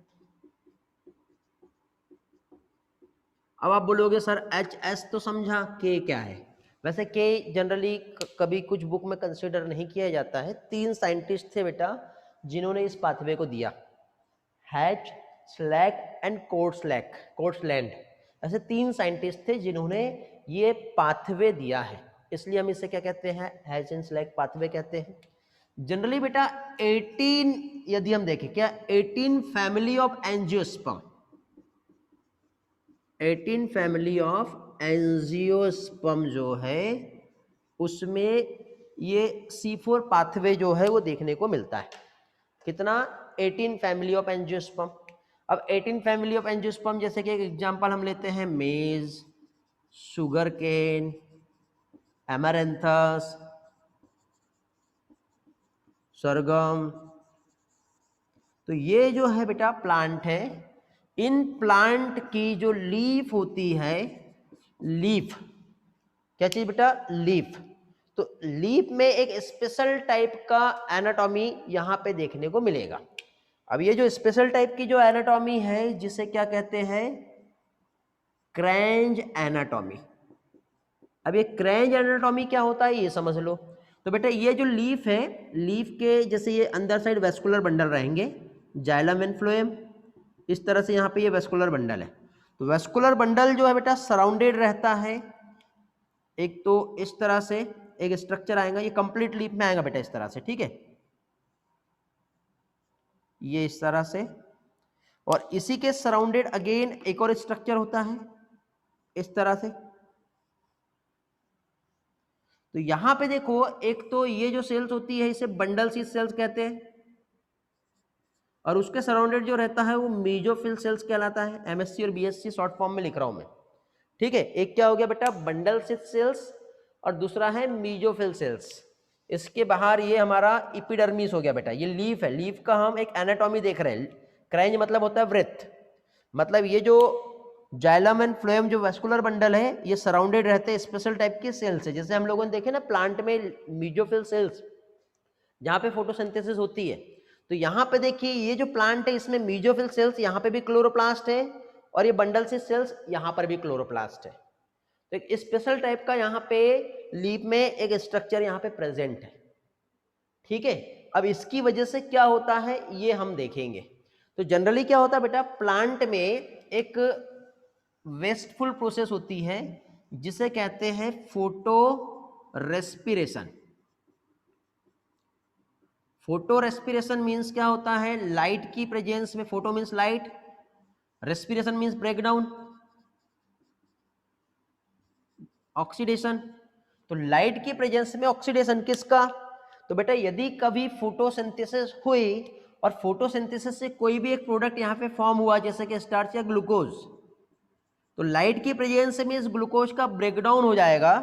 अब आप बोलोगे सर HS तो समझा, K क्या है? वैसे K जनरली कभी कुछ बुक में कंसिडर नहीं किया जाता है। 3 साइंटिस्ट थे बेटा जिन्होंने इस पाथवे को दिया, हैच, स्लैग एंड कोर्ट्सलैंड। ऐसे 3 साइंटिस्ट थे जिन्होंने ये पाथवे दिया है, इसलिए हम इसे क्या कहते हैं, हैच एंड स्लैग पाथवे कहते हैं। जनरली बेटा 18, यदि हम देखें क्या, 18 family of angiosperm, 18 family of angiosperm जो है उसमें ये C4 पाथवे जो है वो देखने को मिलता है। कितना? 18 फैमिली ऑफ एंजियोस्पर्म। अब 18 फैमिली ऑफ एंजियोस्पर्म जैसे कि एक एग्जांपल हम लेते हैं, मेज, शुगर केन, एमरैंथस, सरगम। तो ये जो है बेटा प्लांट है, इन प्लांट की जो लीफ होती है, लीफ क्या चीज बेटा, लीफ। तो लीफ में एक स्पेशल टाइप का एनाटॉमी यहां पे देखने को मिलेगा। अब ये जो स्पेशल टाइप की जो एनाटॉमी है जिसे क्या कहते हैं, क्रैंज एनाटॉमी। अब ये क्रैंज एनाटॉमी क्या होता है ये समझ लो। तो बेटा ये जो लीफ है, लीफ के जैसे ये अंदर साइड वेस्कुलर बंडल रहेंगे, जाइलम एंड फ्लोएम, इस तरह से यहाँ पे ये वेस्कुलर बंडल है। तो वेस्कुलर बंडल जो है बेटा सराउंडेड रहता है, एक तो इस तरह से एक स्ट्रक्चर आएगा, ये कंप्लीट लीफ में आएगा बेटा इस तरह से, ठीक है, ये इस तरह से, और इसी के सराउंडेड अगेन एक और स्ट्रक्चर होता है इस तरह से। तो यहां पे देखो, एक तो ये जो सेल्स होती है इसे बंडल सी सेल्स कहते हैं, और उसके सराउंडेड जो रहता है वो मेसोफिल सेल्स कहलाता है। MSc और BSc शॉर्ट फॉर्म में लिख रहा हूं मैं, ठीक है? एक क्या हो गया बेटा, बंडल सी सेल्स, और दूसरा है मेसोफिल सेल्स। इसके बाहर ये हमारा एपिडर्मिस हो गया बेटा, ये लीफ है, लीफ का हम एक एनाटॉमी देख रहे हैं। क्रैंज मतलब होता है वृत्त, मतलब ये जो जाइलम एंड फ्लोएम जो वेस्कुलर बंडल है ये सराउंडेड रहते हैं स्पेशल टाइप के सेल्स से। जैसे हम लोगों ने देखे ना प्लांट में मेसोफिल सेल्स जहां पे फोटोसिंथेसिस होती है, तो यहाँ पे देखिए ये जो प्लांट है इसमें मेसोफिल सेल्स, यहाँ पे भी क्लोरोप्लास्ट है, और ये बंडल से सेल्स यहाँ पर भी क्लोरोप्लास्ट है। तो एक स्पेशल टाइप का यहाँ पे लीफ में एक स्ट्रक्चर यहाँ पे प्रेजेंट है, ठीक है? अब इसकी वजह से क्या होता है ये हम देखेंगे। तो जनरली क्या होता है बेटा, प्लांट में एक वेस्टफुल प्रोसेस होती है जिसे कहते हैं photo respiration. Photo respiration means क्या होता है, लाइट की प्रेजेंस में, photo means light, respiration means breakdown, oxidation. तो लाइट की प्रेजेंस में ऑक्सीडेशन किसका, तो बेटा यदि कभी फोटोसिंथेसिस हुई और फोटोसिंथेसिस से कोई भी एक प्रोडक्ट यहाँ पे फॉर्म हुआ जैसे कि स्टार्च या ग्लूकोज, तो लाइट की प्रेजेंस में इस ग्लूकोज का ब्रेकडाउन हो जाएगा,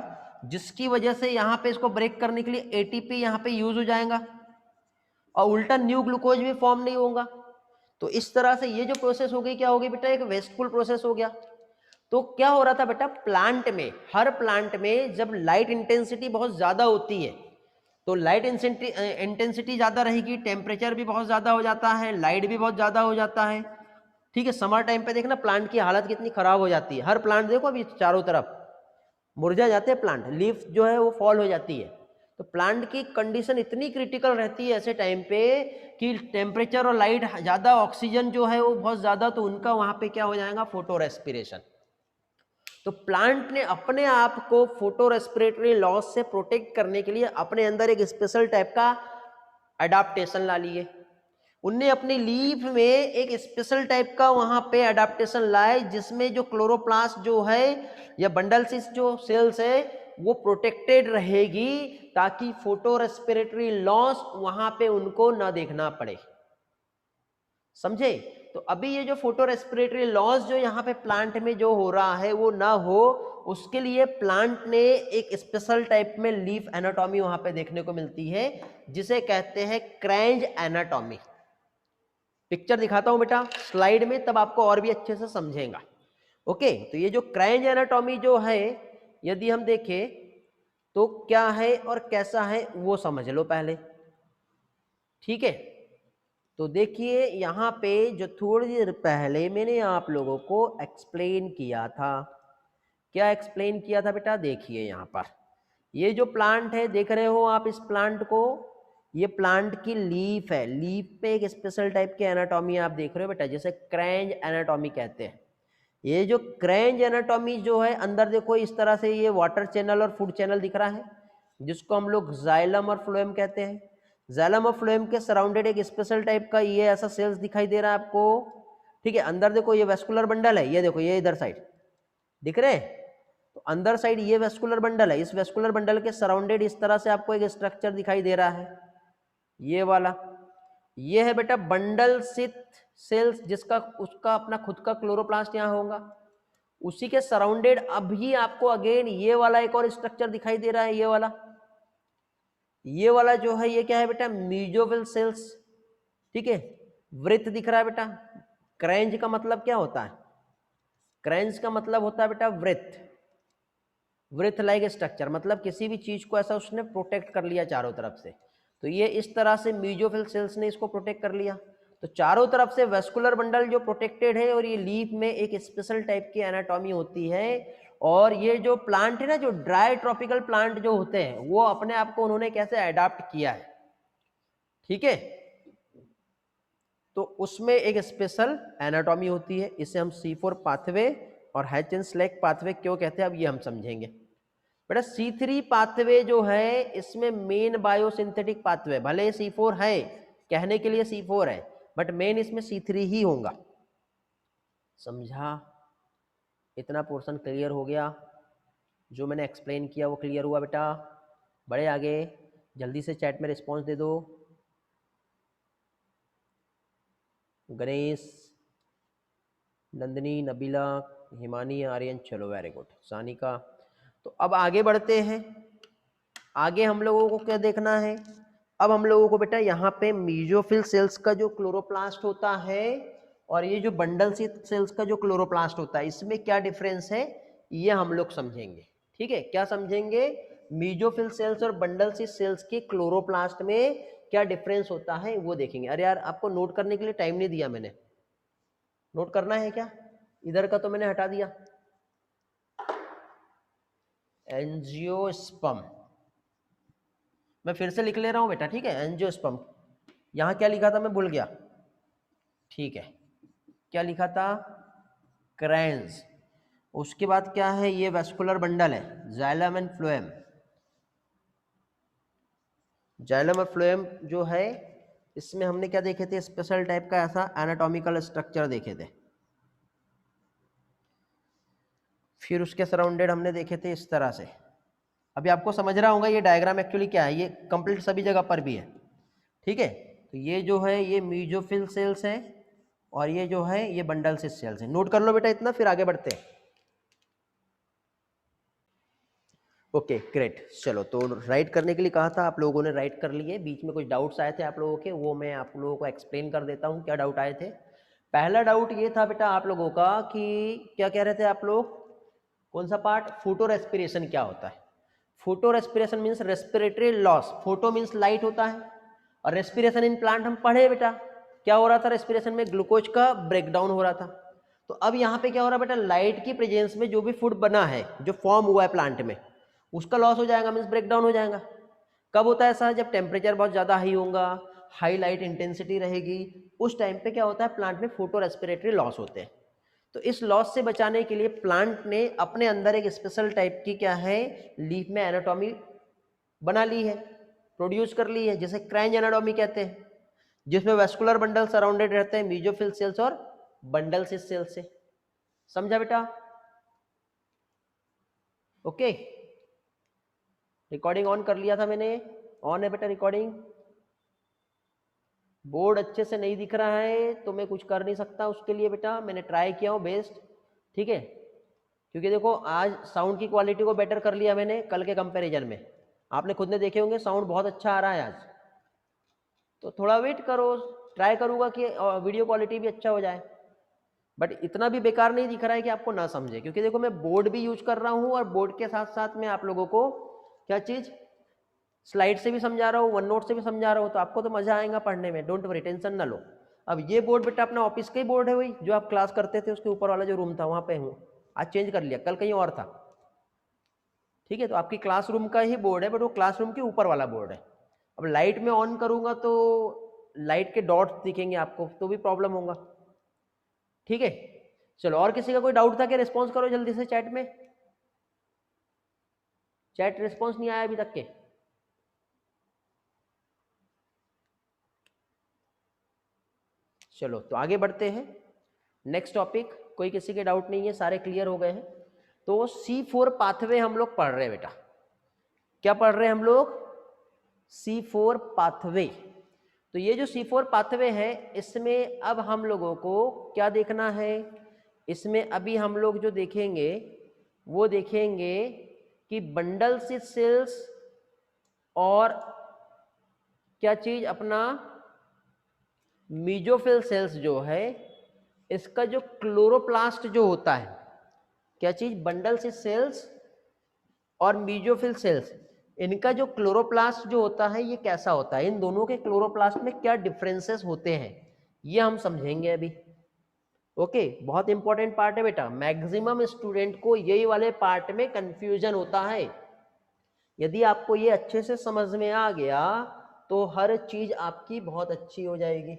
जिसकी वजह से यहाँ पे इसको ब्रेक करने के लिए एटीपी यहाँ पे यूज हो जाएगा और उल्टा न्यू ग्लूकोज भी फॉर्म नहीं होगा। तो इस तरह से ये जो प्रोसेस हो गई क्या हो गई बेटा, एक वेस्टफुल प्रोसेस हो गया। तो क्या हो रहा था बेटा, प्लांट में, हर प्लांट में जब लाइट इंटेंसिटी बहुत ज्यादा होती है तो लाइट इंटेंसिटी ज्यादा रहेगी, टेम्परेचर भी बहुत ज्यादा हो जाता है, लाइट भी बहुत ज्यादा हो जाता है। ठीक है, समर टाइम पे देखना प्लांट की हालत कितनी खराब हो जाती है। हर प्लांट देखो अभी चारों तरफ मुरझा जाते हैं प्लांट, लीफ जो है वो फॉल हो जाती है। तो प्लांट की कंडीशन इतनी क्रिटिकल रहती है ऐसे टाइम पे कि टेम्परेचर और लाइट ज्यादा, ऑक्सीजन जो है वो बहुत ज्यादा, तो उनका वहां पे क्या हो जाएगा, फोटो रेस्पिरेशन। तो प्लांट ने अपने आप को फोटो रेस्पिरेटरी लॉस से प्रोटेक्ट करने के लिए अपने अंदर एक स्पेशल टाइप का अडाप्टेशन ला लिए। उनने अपनी लीफ में एक स्पेशल टाइप का वहां पे अडाप्टेशन लाए, जिसमें जो क्लोरोप्लास्ट जो है या बंडल सिस जो सेल्स है वो प्रोटेक्टेड रहेगी, ताकि फोटो रेस्पिरेटरी लॉस वहां पे उनको ना देखना पड़े। समझे? तो अभी ये जो फोटो रेस्पिरेटरी लॉस जो यहाँ पे प्लांट में जो हो रहा है वो ना हो, उसके लिए प्लांट ने एक स्पेशल टाइप में लीफ एनाटॉमी वहां पे देखने को मिलती है, जिसे कहते हैं क्रेंज एनाटॉमी। पिक्चर दिखाता हूं बेटा स्लाइड में, तब आपको और भी अच्छे से समझेगा। ओके, तो ये जो क्रेंज एनाटॉमी जो है, यदि हम देखें तो क्या है और कैसा है वो समझ लो पहले। ठीक है, तो देखिए यहाँ पे जो थोड़ी देर पहले मैंने आप लोगों को एक्सप्लेन किया था, क्या एक्सप्लेन किया था बेटा, देखिए यहाँ पर ये जो प्लांट है देख रहे हो आप इस प्लांट को, ये प्लांट की लीफ है, लीफ पे एक स्पेशल टाइप की एनाटॉमी आप देख रहे हो बेटा, जिसे क्रेंज एनाटॉमी कहते हैं। ये जो क्रेंज एनाटॉमी जो है, अंदर देखो इस तरह से ये वाटर चैनल और फूड चैनल दिख रहा है, जिसको हम लोग जाइलम और फ्लोएम कहते हैं। जाइलम और फ्लोएम के सराउंडेड एक स्पेशल टाइप का ये ऐसा सेल्स दिखाई दे रहा है आपको। ठीक है, अंदर देखो ये वेस्कुलर बंडल है, ये देखो ये इधर साइड दिख रहे हैं, तो अंदर साइड ये वेस्कुलर बंडल है, इस वेस्कुलर बंडल के सराउंडेड इस तरह से आपको एक स्ट्रक्चर दिखाई दे रहा है, ये वाला। ये है बेटा बंडल सिथ सेल्स, जिसका उसका अपना खुद का क्लोरोप्लास्ट यहाँ होगा। उसी के सराउंडेड अभी आपको अगेन ये वाला एक और स्ट्रक्चर दिखाई दे रहा है, ये वाला जो है ये क्या है बेटा, मीजोफिल सेल्स। ठीक है, वृत्त दिख रहा है बेटा। क्रेंज का मतलब क्या होता है, क्रेंज का मतलब होता है बेटा वृत्त, वृत्त लाइक स्ट्रक्चर, मतलब किसी भी चीज को ऐसा उसने प्रोटेक्ट कर लिया चारों तरफ से। तो ये इस तरह से मीजोफिल सेल्स ने इसको प्रोटेक्ट कर लिया। तो चारों तरफ से वेस्कुलर बंडल जो प्रोटेक्टेड है, और ये लीफ में एक स्पेशल टाइप की एनाटॉमी होती है। और ये जो प्लांट है ना, जो ड्राई ट्रॉपिकल प्लांट जो होते हैं, वो अपने आप को उन्होंने कैसे अडॉप्ट किया है। ठीक है, तो उसमें एक स्पेशल एनाटॉमी होती है, इसे हम C4 पाथवे और हैचेन-स्लेक पाथवे क्यों कहते हैं, अब ये हम समझेंगे। बेटा C3 पाथवे जो है, इसमें मेन बायोसिंथेटिक पाथवे, भले C4 है, कहने के लिए C4 है, बट मेन इसमें C3 ही होगा। समझा? इतना पोर्शन क्लियर हो गया, जो मैंने एक्सप्लेन किया वो क्लियर हुआ बेटा। बढ़े आगे, जल्दी से चैट में रिस्पॉन्स दे दो। गणेश, नंदिनी, नबीला, हिमानी, आर्यन, चलो वेरी गुड, सानिका। तो अब आगे बढ़ते हैं। आगे हम लोगों को क्या देखना है, अब हम लोगों को बेटा यहाँ पे मीजोफिल सेल्स का जो क्लोरोप्लास्ट होता है और ये जो बंडल सेल्स का जो क्लोरोप्लास्ट होता है, इसमें क्या डिफरेंस है ये हम लोग समझेंगे। ठीक है, क्या समझेंगे, मीजोफिल सेल्स और बंडल सेल्स के क्लोरोप्लास्ट में क्या डिफरेंस होता है वो देखेंगे। अरे यार, आपको नोट करने के लिए टाइम नहीं दिया मैंने, नोट करना है क्या, इधर का तो मैंने हटा दिया। एंजियोस्पर्म, मैं फिर से लिख ले रहा हूं बेटा, ठीक है। एंजियोस्पर्म, यहां क्या लिखा था मैं भूल गया, ठीक है, क्या लिखा था, क्रेंज। उसके बाद क्या है, ये वेस्कुलर बंडल है, जाइलम एंड फ्लोएम। जाइलम और फ्लोएम जो है, इसमें हमने क्या देखे थे, स्पेशल टाइप का ऐसा एनाटॉमिकल स्ट्रक्चर देखे थे। फिर उसके सराउंडेड हमने देखे थे इस तरह से, अभी आपको समझ रहा होगा ये डायग्राम एक्चुअली क्या है, ये कंप्लीट सभी जगह पर भी है, ठीक है। तो ये जो है ये मीजोफिल सेल्स है और ये जो है ये बंडल सिस सेल्स है। नोट कर लो बेटा इतना, फिर आगे बढ़ते हैं। ओके ग्रेट, चलो तो राइट करने के लिए कहा था, आप लोगों ने राइट कर लिए। बीच में कुछ डाउट्स आए थे आप लोगों के, वो मैं आप लोगों को एक्सप्लेन कर देता हूँ क्या डाउट आए थे। पहला डाउट ये था बेटा आप लोगों का कि क्या कह रहे थे आप लोग, कौन सा पार्ट, फोटो रेस्पिरेशन क्या होता है। Photo respiration means respiratory loss. Photo means light होता है और रेस्पिरेशन इन प्लांट हम पढ़े बेटा, क्या हो रहा था रेस्पिरेशन में, ग्लूकोज का ब्रेकडाउन हो रहा था। तो अब यहाँ पे क्या हो रहा है बेटा, लाइट की प्रेजेंस में जो भी फूड बना है, जो फॉर्म हुआ है प्लांट में, उसका लॉस हो जाएगा, मीन्स ब्रेकडाउन हो जाएगा। कब होता है ऐसा, जब टेम्परेचर बहुत ज़्यादा हाई होगा, हाई लाइट इंटेंसिटी रहेगी, उस टाइम पे क्या होता है प्लांट में फोटो रेस्पिरेटरी लॉस होते हैं। तो इस लॉस से बचाने के लिए प्लांट ने अपने अंदर एक स्पेशल टाइप की क्या है, लीफ में एनाटॉमी बना ली है, प्रोड्यूस कर ली है, जिसे क्रैंज एनाटॉमी कहते हैं, जिसमें वेस्कुलर बंडल सराउंडेड रहते हैं मीजोफिल सेल्स और बंडल सिस सेल्स से। समझा बेटा? ओके, रिकॉर्डिंग ऑन कर लिया था मैंने, ऑन है बेटा रिकॉर्डिंग। बोर्ड अच्छे से नहीं दिख रहा है तो मैं कुछ कर नहीं सकता उसके लिए बेटा, मैंने ट्राई किया हूँ बेस्ट, ठीक है। क्योंकि देखो आज साउंड की क्वालिटी को बेटर कर लिया मैंने कल के कंपैरिजन में, आपने खुद ने देखे होंगे साउंड बहुत अच्छा आ रहा है आज। तो थोड़ा वेट करो, ट्राई करूँगा कि वीडियो क्वालिटी भी अच्छा हो जाए, बट इतना भी बेकार नहीं दिख रहा है कि आपको ना समझे। क्योंकि देखो मैं बोर्ड भी यूज कर रहा हूँ और बोर्ड के साथ साथ में आप लोगों को क्या चीज़, स्लाइड से भी समझा रहा हूँ, वन नोट से भी समझा रहा हूँ, तो आपको तो मजा आएगा पढ़ने में, डोंट वरी, टेंशन ना लो। अब ये बोर्ड बेटा अपना ऑफिस का ही बोर्ड है, वही जो आप क्लास करते थे उसके ऊपर वाला जो रूम था वहाँ पे हूँ, आज चेंज कर लिया, कल कहीं और था, ठीक है। तो आपकी क्लासरूम का ही बोर्ड है, बट वो क्लासरूम के ऊपर वाला बोर्ड है। अब लाइट में ऑन करूँगा तो लाइट के डॉट्स दिखेंगे आपको, तो भी प्रॉब्लम होगा, ठीक है। चलो, और किसी का कोई डाउट था क्या, रिस्पॉन्स करो जल्दी से चैट में, चैट रिस्पॉन्स नहीं आया अभी तक के। चलो तो आगे बढ़ते हैं, नेक्स्ट टॉपिक, कोई किसी के डाउट नहीं है, सारे क्लियर हो गए हैं। तो C4 पाथवे हम लोग पढ़ रहे हैं बेटा, क्या पढ़ रहे हैं हम लोग, C4 पाथवे। तो ये जो C4 पाथवे है, इसमें अब हम लोगों को क्या देखना है, इसमें अभी हम लोग जो देखेंगे वो देखेंगे कि बंडल सिस सेल्स और क्या चीज अपना मीजोफिल सेल्स जो है, इसका जो क्लोरोप्लास्ट जो होता है, क्या चीज, बंडल सिस सेल्स और मीजोफिल सेल्स, इनका जो क्लोरोप्लास्ट जो होता है ये कैसा होता है, इन दोनों के क्लोरोप्लास्ट में क्या डिफरेंसेस होते हैं, ये हम समझेंगे अभी। ओके, बहुत इंपॉर्टेंट पार्ट है बेटा, मैक्सिमम स्टूडेंट को यही वाले पार्ट में कंफ्यूजन होता है। यदि आपको ये अच्छे से समझ में आ गया तो हर चीज आपकी बहुत अच्छी हो जाएगी,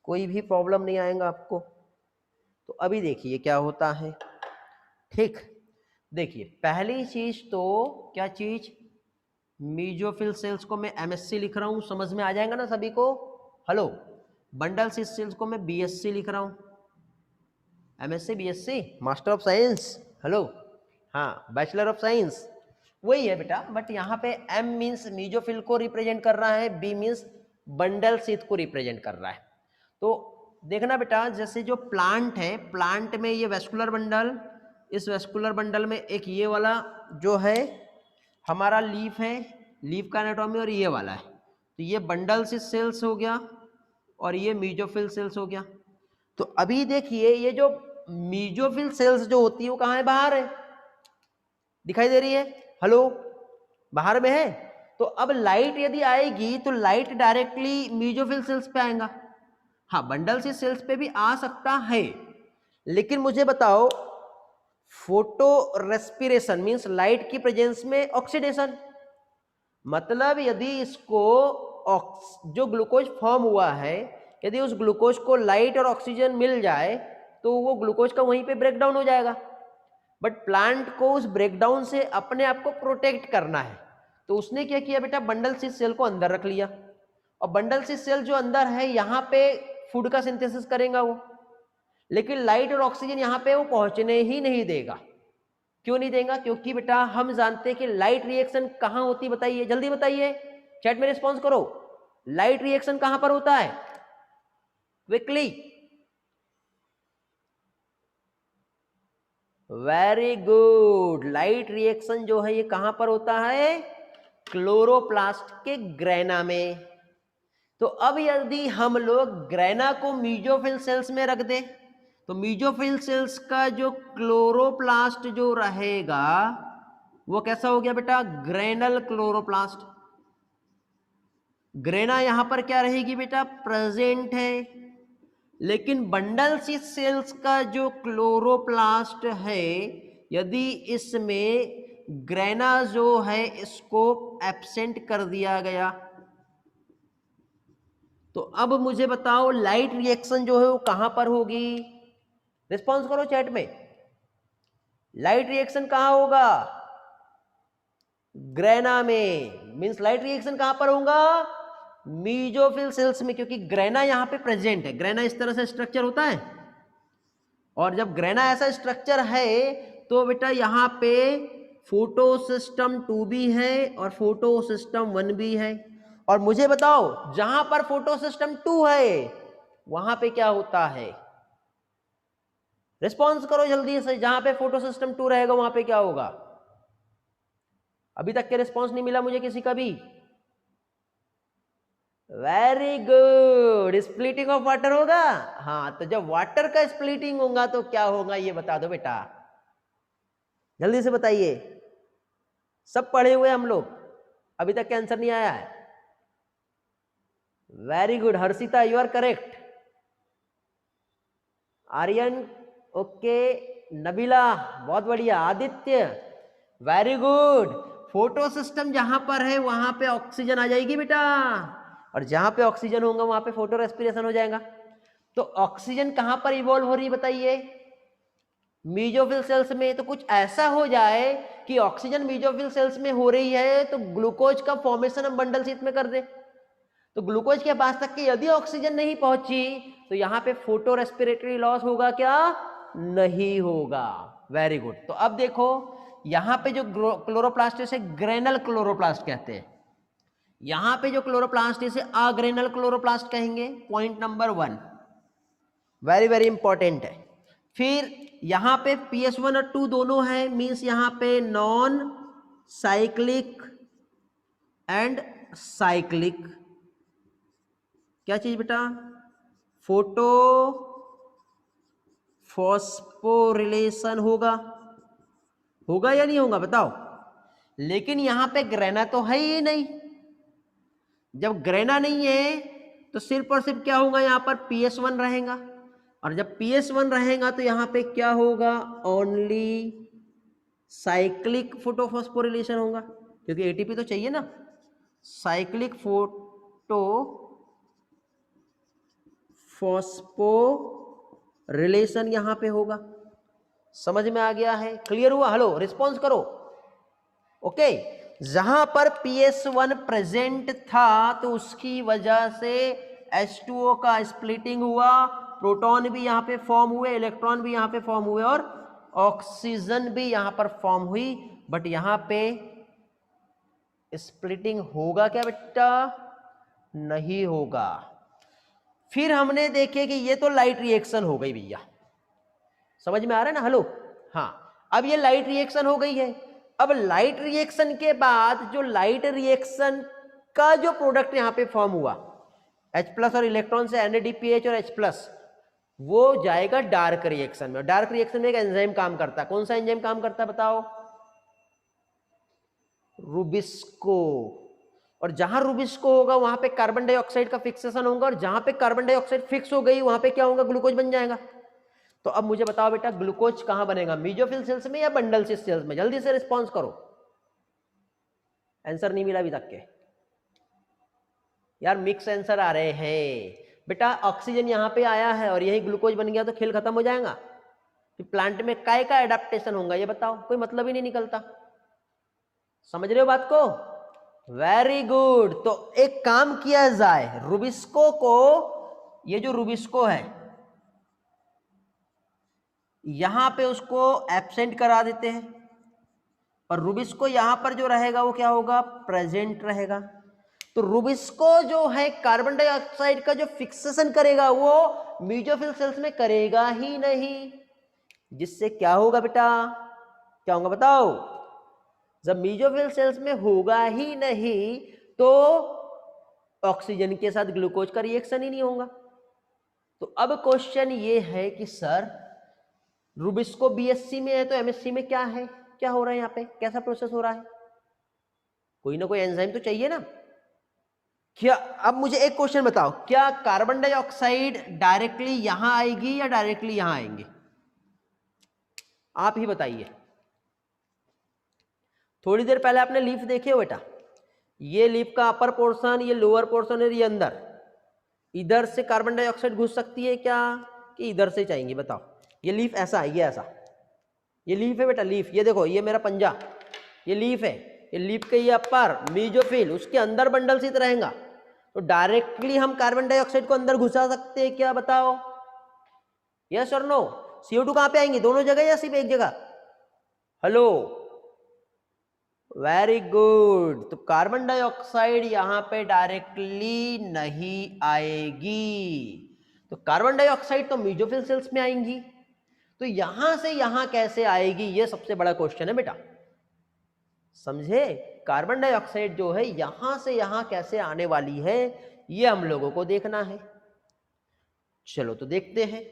कोई भी प्रॉब्लम नहीं आएगा आपको। तो अभी देखिए क्या होता है, ठीक। देखिए पहली चीज तो क्या चीज, मीजोफिल सेल्स को मैं MSc लिख रहा हूं, समझ में आ जाएगा ना सभी को, हेलो। बंडल सिस सेल्स को मैं BSc लिख रहा हूं, MSc BSc master of science, hello, हाँ बैचलर ऑफ साइंस, वही है बेटा। बट यहाँ पे M मीन्स मीजोफिल को रिप्रेजेंट कर रहा है, B मीन्स बंडल सिस को रिप्रेजेंट कर रहा है। तो देखना बेटा, जैसे जो प्लांट है, प्लांट में ये वेस्कुलर बंडल, इस वेस्कुलर बंडल में एक ये वाला जो है हमारा लीफ है, लीफ का एनाटॉमी, और ये वाला है, तो ये बंडल सिस सेल्स हो गया और ये मीजोफिल सेल्स हो गया। तो अभी देखिए ये जो मीजोफिल सेल्स जो होती है वो कहाँ है, बाहर है, दिखाई दे रही है, हेलो, बाहर में है। तो अब लाइट यदि आएगी तो लाइट डायरेक्टली मीजोफिल सेल्स पे आएगा, हाँ बंडल सिस सेल्स पे भी आ सकता है, लेकिन मुझे बताओ, फोटो रेस्पिरेशन मींस लाइट की प्रेजेंस में ऑक्सीडेशन, मतलब यदि इसको जो ग्लूकोज फॉर्म हुआ है, यदि उस ग्लूकोज को लाइट और ऑक्सीजन मिल जाए तो वो ग्लूकोज का वहीं पे ब्रेकडाउन हो जाएगा। बट प्लांट को उस ब्रेकडाउन से अपने आप को प्रोटेक्ट करना है, तो उसने क्या किया बेटा, बंडल सिस सेल को अंदर रख लिया, और बंडल सिस सेल जो अंदर है यहाँ पे फूड का सिंथेसिस करेगा वो, लेकिन लाइट और ऑक्सीजन यहाँ पे वो पहुंचने ही नहीं देगा। क्यों नहीं देगा? क्योंकि बेटा हम जानते हैं कि लाइट रिएक्शन कहां होती, बताइए जल्दी बताइए, चैट में रिस्पॉन्स करो। लाइट रिएक्शन कहां पर होता है? Quickly. Very good. Light reaction जो है ये कहां पर होता है? क्लोरोप्लास्ट के ग्रेना में। तो अब यदि हम लोग ग्रेना को मीजोफिल सेल्स में रख दें तो मीजोफिल सेल्स का जो क्लोरोप्लास्ट जो रहेगा वो कैसा हो गया बेटा? Granal chloroplast. ग्रेना यहां पर क्या रहेगी बेटा? प्रेजेंट है। लेकिन बंडल सेल्स का जो क्लोरोप्लास्ट है, यदि इसमें ग्रेना जो है इसको एब्सेंट कर दिया गया तो अब मुझे बताओ लाइट रिएक्शन जो है वो कहां पर होगी? रिस्पॉन्स करो चैट में। लाइट रिएक्शन कहां होगा? ग्रेना में। मींस लाइट रिएक्शन कहां पर होगा? मीजोफिल सेल्स में, क्योंकि ग्रेना यहां पे प्रेजेंट है। ग्रेना इस तरह से स्ट्रक्चर होता है और जब ग्रेना ऐसा स्ट्रक्चर है तो बेटा यहां पे फोटो सिस्टम 2 भी है और फोटो सिस्टम 1 भी है। और मुझे बताओ जहां पर फोटो सिस्टम 2 है वहां पे क्या होता है? रिस्पॉन्स करो जल्दी से। जहां पे फोटो सिस्टम 2 रहेगा वहां पे क्या होगा? अभी तक के रिस्पॉन्स नहीं मिला मुझे किसी का भी। Very good. Splitting of water होगा। हाँ, तो जब वाटर का स्प्लिटिंग होगा तो क्या होगा ये बता दो बेटा, जल्दी से बताइए। सब पढ़े हुए हम लोग, अभी तक के आंसर नहीं आया है। Very good Harshita, you are correct. Aryan okay, Nabila बहुत बढ़िया, Aditya very good. Photo system जहां पर है वहां पे ऑक्सीजन आ जाएगी बेटा, और जहां पे ऑक्सीजन होगा वहां पे फोटो रेस्पिरेशन हो जाएगा। तो ऑक्सीजन कहां पर इवॉल्व हो रही है बताइए? मीजोफिल सेल्स में। तो कुछ ऐसा हो जाए कि ऑक्सीजन मीजोफिल सेल्स में हो रही है तो ग्लूकोज का फॉर्मेशन हम बंडल शीट में कर दे, तो ग्लूकोज के पास तक की यदि ऑक्सीजन नहीं पहुंची तो यहां पे फोटो रेस्पिरेटरी लॉस होगा क्या? नहीं होगा। Very good. तो अब देखो यहां पे जो क्लोरोप्लास्ट है ग्रेनल क्लोरोप्लास्ट कहते हैं, यहां पे जो क्लोरोप्लास्ट है इसे अग्रेनल क्लोरोप्लास्ट कहेंगे। Point number 1 very very important है। फिर यहां पे PS1 और 2 दोनों है, मींस यहां पे नॉन साइक्लिक एंड साइक्लिक क्या चीज बेटा? फोटो फॉस्फोरिलेशन होगा या नहीं होगा बताओ? लेकिन यहां पे ग्रेना तो है ही नहीं। जब ग्रेना नहीं है तो सिर्फ और सिर्फ क्या होगा? यहां पर PS1 रहेगा, और जब PS1 रहेगा तो यहां पे क्या होगा? ओनली साइक्लिक फोटोफॉस्फोरिलेशन होगा, क्योंकि एटीपी तो चाहिए ना। साइक्लिक फोटो फॉस्फोरिलेशन यहां पे होगा। समझ में आ गया है? क्लियर हुआ? हेलो रिस्पॉन्स करो। ओके, जहां पर PS1 प्रेजेंट था तो उसकी वजह से H2O का स्प्लिटिंग हुआ, प्रोटॉन भी यहां पे फॉर्म हुए, इलेक्ट्रॉन भी यहां पे फॉर्म हुए और ऑक्सीजन भी यहां पर फॉर्म हुई। बट यहां पे स्प्लिटिंग होगा क्या बेटा? नहीं होगा। फिर हमने देखे कि ये तो लाइट रिएक्शन हो गई भैया, समझ में आ रहा है ना? हेलो हाँ, अब ये लाइट रिएक्शन हो गई है। अब लाइट रिएक्शन के बाद जो लाइट रिएक्शन का जो प्रोडक्ट यहां पे फॉर्म हुआ H+ और इलेक्ट्रॉन से NADPH और H+, वो जाएगा डार्क रिएक्शन में। डार्क रिएक्शन में एक एंजाइम काम करता है। कौन सा एंजाइम काम करता है बताओ? रुबिस्को। और जहां रुबिस्को होगा वहां पे कार्बन डाइऑक्साइड का फिक्सेशन होगा, और जहां पे कार्बन डाइऑक्साइड फिक्स हो गई वहां पे क्या होगा? ग्लूकोज बन जाएगा। तो अब मुझे बताओ बेटा ग्लूकोज कहां बनेगा? मीजोफिल सेल्स में या बंडल सेल्स में? जल्दी से रिस्पॉन्स करो, आंसर नहीं मिला अभी तक के यार। मिक्स आंसर आ रहे हैं बेटा। ऑक्सीजन यहां पे आया है और यही ग्लूकोज बन गया तो खेल खत्म हो जाएगा। कि प्लांट में काय का एडेप्टेशन होगा ये बताओ? कोई मतलब ही नहीं निकलता। समझ रहे हो बात को? Very good. तो एक काम किया जाए, रुबिस्को को, ये जो रुबिस्को है यहां पे उसको एब्सेंट करा देते हैं, और रुबिस्को यहाँ पर जो रहेगा वो क्या होगा, प्रेजेंट रहेगा। तो रुबिस्को जो है कार्बन डाइऑक्साइड का जो फिक्सेशन करेगा वो मीजोफिल सेल्स में करेगा ही नहीं, जिससे क्या होगा बेटा, क्या होगा बताओ, जब मीजोफिल सेल्स में होगा ही नहीं तो ऑक्सीजन के साथ ग्लूकोज का रिएक्शन ही नहीं होगा। तो अब क्वेश्चन ये है कि सर रुबिस्को बीएससी में है तो एमएससी में क्या है, क्या हो रहा है यहाँ पे, कैसा प्रोसेस हो रहा है, कोई ना कोई एंजाइम तो चाहिए ना। क्या, अब मुझे एक क्वेश्चन बताओ, क्या कार्बन डाइऑक्साइड डायरेक्टली यहां आएगी या डायरेक्टली यहां आएंगे, आप ही बताइए। थोड़ी देर पहले आपने लीफ देखे हो बेटा, ये लीफ का अपर पोर्शन, ये लोअर पोर्शन है, ये अंदर, इधर से कार्बन डाइऑक्साइड घुस सकती है क्या, कि इधर से चाहिए बताओ। ये लीफ ऐसा है, ये ऐसा, ये लीफ है बेटा, लीफ, ये देखो, ये मेरा पंजा, ये लीफ है, ये लीफ के ये अपर मीजोफिल, उसके अंदर बंडल सी रहेगा, तो डायरेक्टली हम कार्बन डाइऑक्साइड को अंदर घुसा सकते हैं क्या बताओ, यस और नो। CO2 कहां पे आएंगे, दोनों जगह या सिर्फ एक जगह, हेलो, वेरी गुड। तो कार्बन डाइऑक्साइड यहां पे डायरेक्टली नहीं आएगी, तो कार्बन डाइऑक्साइड तो मीजोफिल सेल्स में आएंगी, तो यहां से यहां कैसे आएगी, ये सबसे बड़ा क्वेश्चन है बेटा, समझे। कार्बन डाइऑक्साइड जो है यहां से यहां कैसे आने वाली है, ये हम लोगों को देखना है। चलो तो देखते हैं।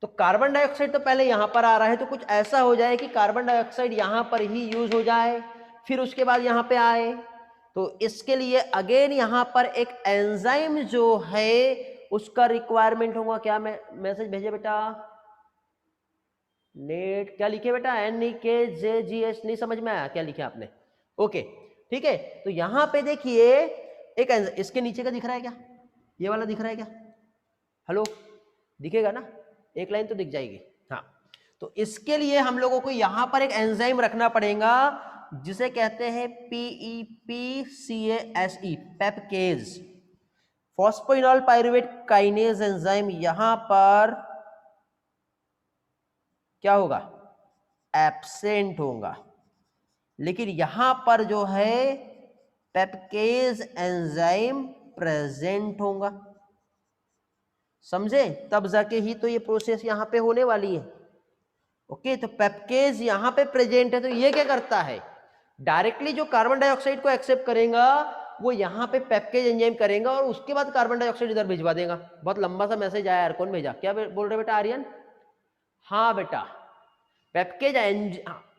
तो कार्बन डाइऑक्साइड तो पहले यहां पर आ रहा है, तो कुछ ऐसा हो जाए कि कार्बन डाइऑक्साइड यहां पर ही यूज हो जाए, फिर उसके बाद यहां पे आए। तो इसके लिए अगेन यहां पर एक एंजाइम जो है उसका रिक्वायरमेंट होगा। क्या मैसेज भेजे बेटा, नेट क्या लिखे बेटा, NEKJGH, नहीं समझ में आया क्या लिखे आपने, ओके ठीक है। तो यहां पे देखिए एक इसके नीचे का दिख रहा है क्या, ये वाला दिख रहा है क्या, हेलो, दिखेगा ना, एक लाइन तो दिख जाएगी, हाँ। तो इसके लिए हम लोगों को यहां पर एक एंजाइम रखना पड़ेगा जिसे कहते हैं PEPCASE, pepcase, phosphoenol pyruvate kinase enzyme. यहां पर क्या होगा, एब्सेंट होगा, लेकिन यहां पर जो है पेपकेज एंजाइम प्रेजेंट होगा, समझे, तब जाके ही तो ये प्रोसेस यहां पे होने वाली है। ओके, तो पेपकेज यहां पे प्रेजेंट है, तो ये क्या करता है, डायरेक्टली जो कार्बन डाइऑक्साइड को एक्सेप्ट करेगा वो यहां पे पेपकेज एंजाइम करेगा और उसके बाद कार्बन डाइऑक्साइड इधर भिजवा देगा। बहुत लंबा सा मैसेज आया यार, कौन भेजा, क्या बोल रहे बेटा आर्यन, हाँ बेटा, पेपकेज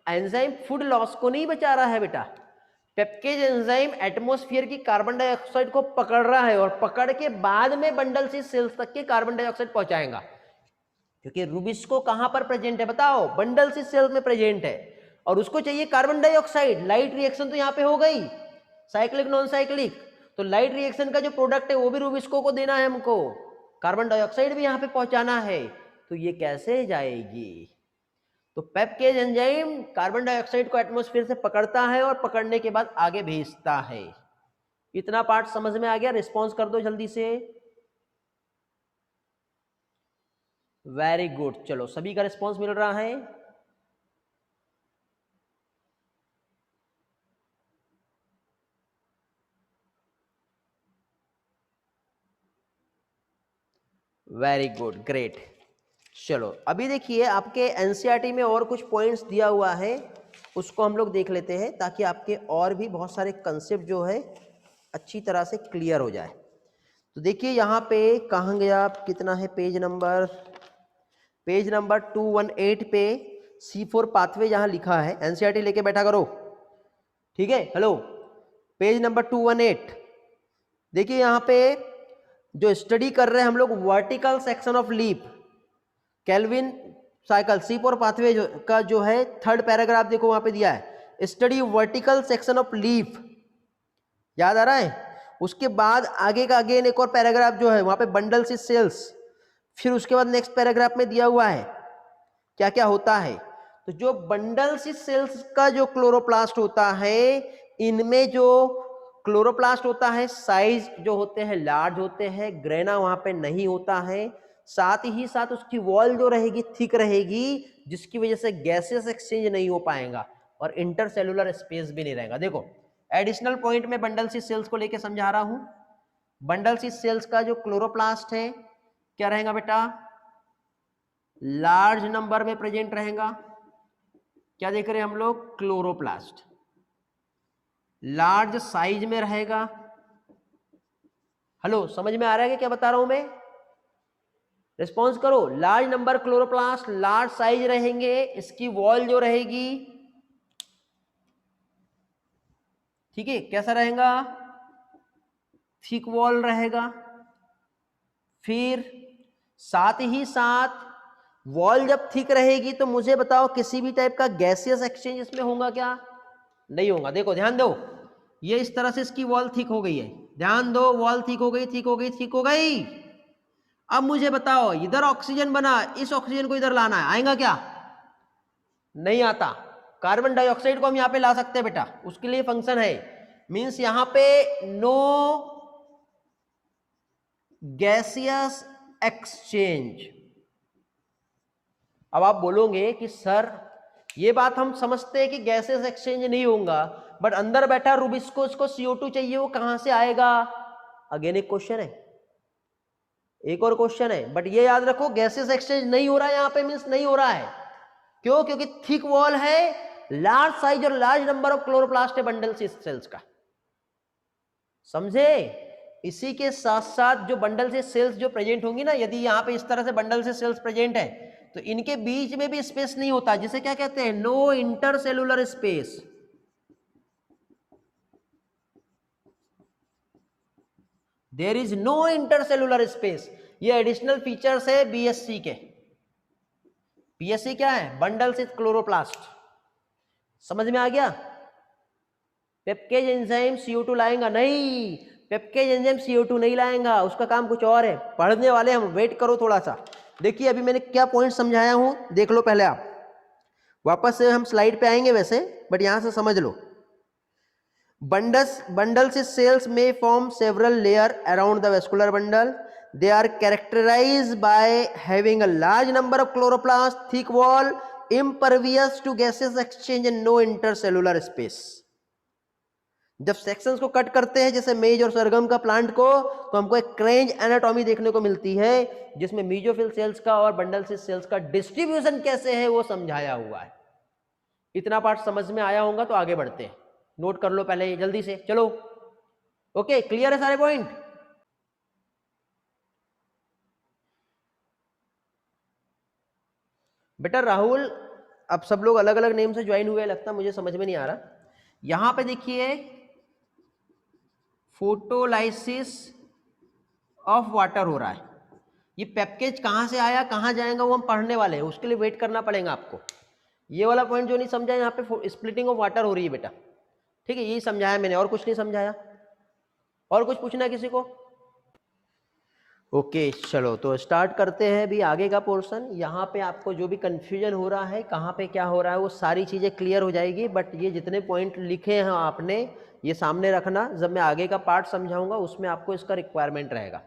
एंजाइम फूड लॉस को नहीं बचा रहा है बेटा, पेपकेज एंजाइम एटमॉस्फेयर की कार्बन डाइऑक्साइड को पकड़ रहा है और पकड़ के बाद में बंडल सी सेल्स तक के कार्बन डाइऑक्साइड पहुंचाएगा, क्योंकि रुबिस्को कहां पर प्रेजेंट है बताओ, बंडल सी सेल्स में प्रेजेंट है, और उसको चाहिए कार्बन डाइऑक्साइड। लाइट रिएक्शन तो यहां पे हो गई, साइक्लिक नॉन साइक्लिक, तो लाइट रिएक्शन का जो प्रोडक्ट है वो भी रुबिस्को को देना है हमको, कार्बन डाइऑक्साइड भी यहां पे पहुंचाना है, तो ये कैसे जाएगी। तो पेपकेज एंजाइम कार्बन डाइऑक्साइड को एटमॉस्फेयर से पकड़ता है और पकड़ने के बाद आगे भेजता है। इतना पार्ट समझ में आ गया, रिस्पॉन्स कर दो जल्दी से, वेरी गुड। चलो सभी का रिस्पॉन्स मिल रहा है, वेरी गुड, ग्रेट। चलो अभी देखिए आपके एनसीईआरटी में और कुछ पॉइंट्स दिया हुआ है, उसको हम लोग देख लेते हैं ताकि आपके और भी बहुत सारे कंसेप्ट जो है अच्छी तरह से क्लियर हो जाए। तो देखिए यहाँ पे कहाँ गया आप, कितना है पेज नंबर 218 पे C4 पाथवे यहाँ लिखा है, एनसीईआरटी लेके बैठा करो, ठीक है, हेलो, पेज नंबर 218। देखिए यहाँ पे जो स्टडी कर रहे हैं हम लोग vertical section of leaf, Calvin cycle C4 pathway का जो है थर्ड पैराग्राफ देखो वहां पे दिया है, study vertical section of leaf, याद आ रहा है। उसके बाद आगे का अगेन एक और पैराग्राफ जो है वहां पे बंडल सी सेल्स, फिर उसके बाद नेक्स्ट पैराग्राफ में दिया हुआ है क्या क्या होता है। तो जो बंडल सी सेल्स का जो क्लोरोप्लास्ट होता है, इनमें जो क्लोरोप्लास्ट होता है साइज जो होते हैं लार्ज होते हैं, ग्रेना वहां पे नहीं होता है, साथ ही साथ उसकी वॉल जो रहेगी थिक रहेगी, जिसकी वजह से गैसेस एक्सचेंज नहीं हो पाएगा। और इंटरसेलुलर स्पेस भी नहीं रहेगा। देखो एडिशनल पॉइंट में बंडल सी सेल्स को लेके समझा रहा हूं। बंडल सी सेल्स का जो क्लोरोप्लास्ट है क्या रहेगा बेटा, लार्ज नंबर में प्रेजेंट रहेगा। क्या देख रहे हैं हम लोग, क्लोरोप्लास्ट लार्ज साइज में रहेगा। हेलो समझ में आ रहा है कि क्या बता रहा हूं मैं, रिस्पॉन्स करो। Large number chloroplast, large size रहेंगे, इसकी वॉल जो रहेगी, ठीक है, कैसा रहेगा, थिक वॉल रहेगा। फिर साथ ही साथ वॉल जब थिक रहेगी तो मुझे बताओ किसी भी टाइप का गैसियस एक्सचेंज इसमें होगा क्या, नहीं होगा। देखो ध्यान दो, ये इस तरह से इसकी वॉल थिक हो गई है, ध्यान दो, वॉल थिक हो गई, थिक हो गई, थिक हो गई। अब मुझे बताओ इधर ऑक्सीजन बना, इस ऑक्सीजन को इधर लाना है, आएगा क्या, नहीं आता। कार्बन डाइऑक्साइड को हम यहां पे ला सकते हैं बेटा, उसके लिए फंक्शन है, मींस यहां पे नो गैसियस एक्सचेंज। अब आप बोलोगे कि सर ये बात हम समझते हैं कि गैसेस एक्सचेंज नहीं होगा, बट अंदर बैठा रूबिस्को को CO2 चाहिए, वो कहां से आएगा। अगेन एक क्वेश्चन है, एक और क्वेश्चन है, बट ये याद रखो गैसेस एक्सचेंज नहीं हो रहा है यहां पे, मींस नहीं हो रहा है। क्यों, क्योंकि थिक वॉल है, लार्ज साइज और लार्ज नंबर ऑफ क्लोरोप्लास्ट है बंडल सेल्स का, समझे। इसी के साथ साथ जो बंडल से सेल्स जो प्रेजेंट होंगी ना, यदि यहां पे इस तरह से बंडल से सेल्स प्रेजेंट है तो इनके बीच में भी स्पेस नहीं होता, जिसे क्या कहते हैं, no intercellular space. There is no intercellular space. ये एडिशनल फीचर्स है BSC के। BSC क्या है, बंडल से क्लोरोप्लास्ट, समझ में आ गया। पेप्केज एंजाइम CO2 लाएगा नहीं, पेप्केज एंजाइम CO2 नहीं लाएगा, उसका काम कुछ और है। पढ़ने वाले हम, वेट करो थोड़ा सा। देखिए अभी मैंने क्या पॉइंट समझाया हूं, देख लो पहले आप, वापस से हम स्लाइड पे आएंगे वैसे, बट यहां से समझ लो। बंडल्स सेल्स में form several layer around the vascular bundle. They are characterized by having a large number of chloroplasts, thick wall, impervious to gaseous exchange and no intercellular space. जब sections को cut करते हैं जैसे मेज और सरगम का plant को, तो हमको एक क्रेंज एनाटॉमी देखने को मिलती है, जिसमें मीजोफिल सेल्स का और बंडल सेल्स का डिस्ट्रीब्यूशन कैसे है वो समझाया हुआ है। इतना पार्ट समझ में आया होगा तो आगे बढ़ते हैं, नोट कर लो पहले जल्दी से, चलो। ओके, क्लियर है सारे पॉइंट। बेटा राहुल, अब सब लोग अलग अलग नेम से ज्वाइन हुए लगता, मुझे समझ में नहीं आ रहा। यहां पे देखिए फोटोलाइसिस ऑफ वाटर हो रहा है, ये पैकेज कहां से आया कहां जाएगा वो हम पढ़ने वाले हैं, उसके लिए वेट करना पड़ेगा आपको। ये वाला पॉइंट जो नहीं समझा, यहाँ पे स्प्लिटिंग ऑफ वाटर हो रही है बेटा, ठीक है, यही समझाया मैंने, और कुछ नहीं समझाया। और कुछ पूछना है किसी को? ओके चलो तो स्टार्ट करते हैं अभी आगे का पोर्शन। यहाँ पे आपको जो भी कंफ्यूजन हो रहा है, कहाँ पे क्या हो रहा है, वो सारी चीज़ें क्लियर हो जाएगी। बट ये जितने पॉइंट लिखे हैं आपने, ये सामने रखना, जब मैं आगे का पार्ट समझाऊंगा उसमें आपको इसका रिक्वायरमेंट रहेगा,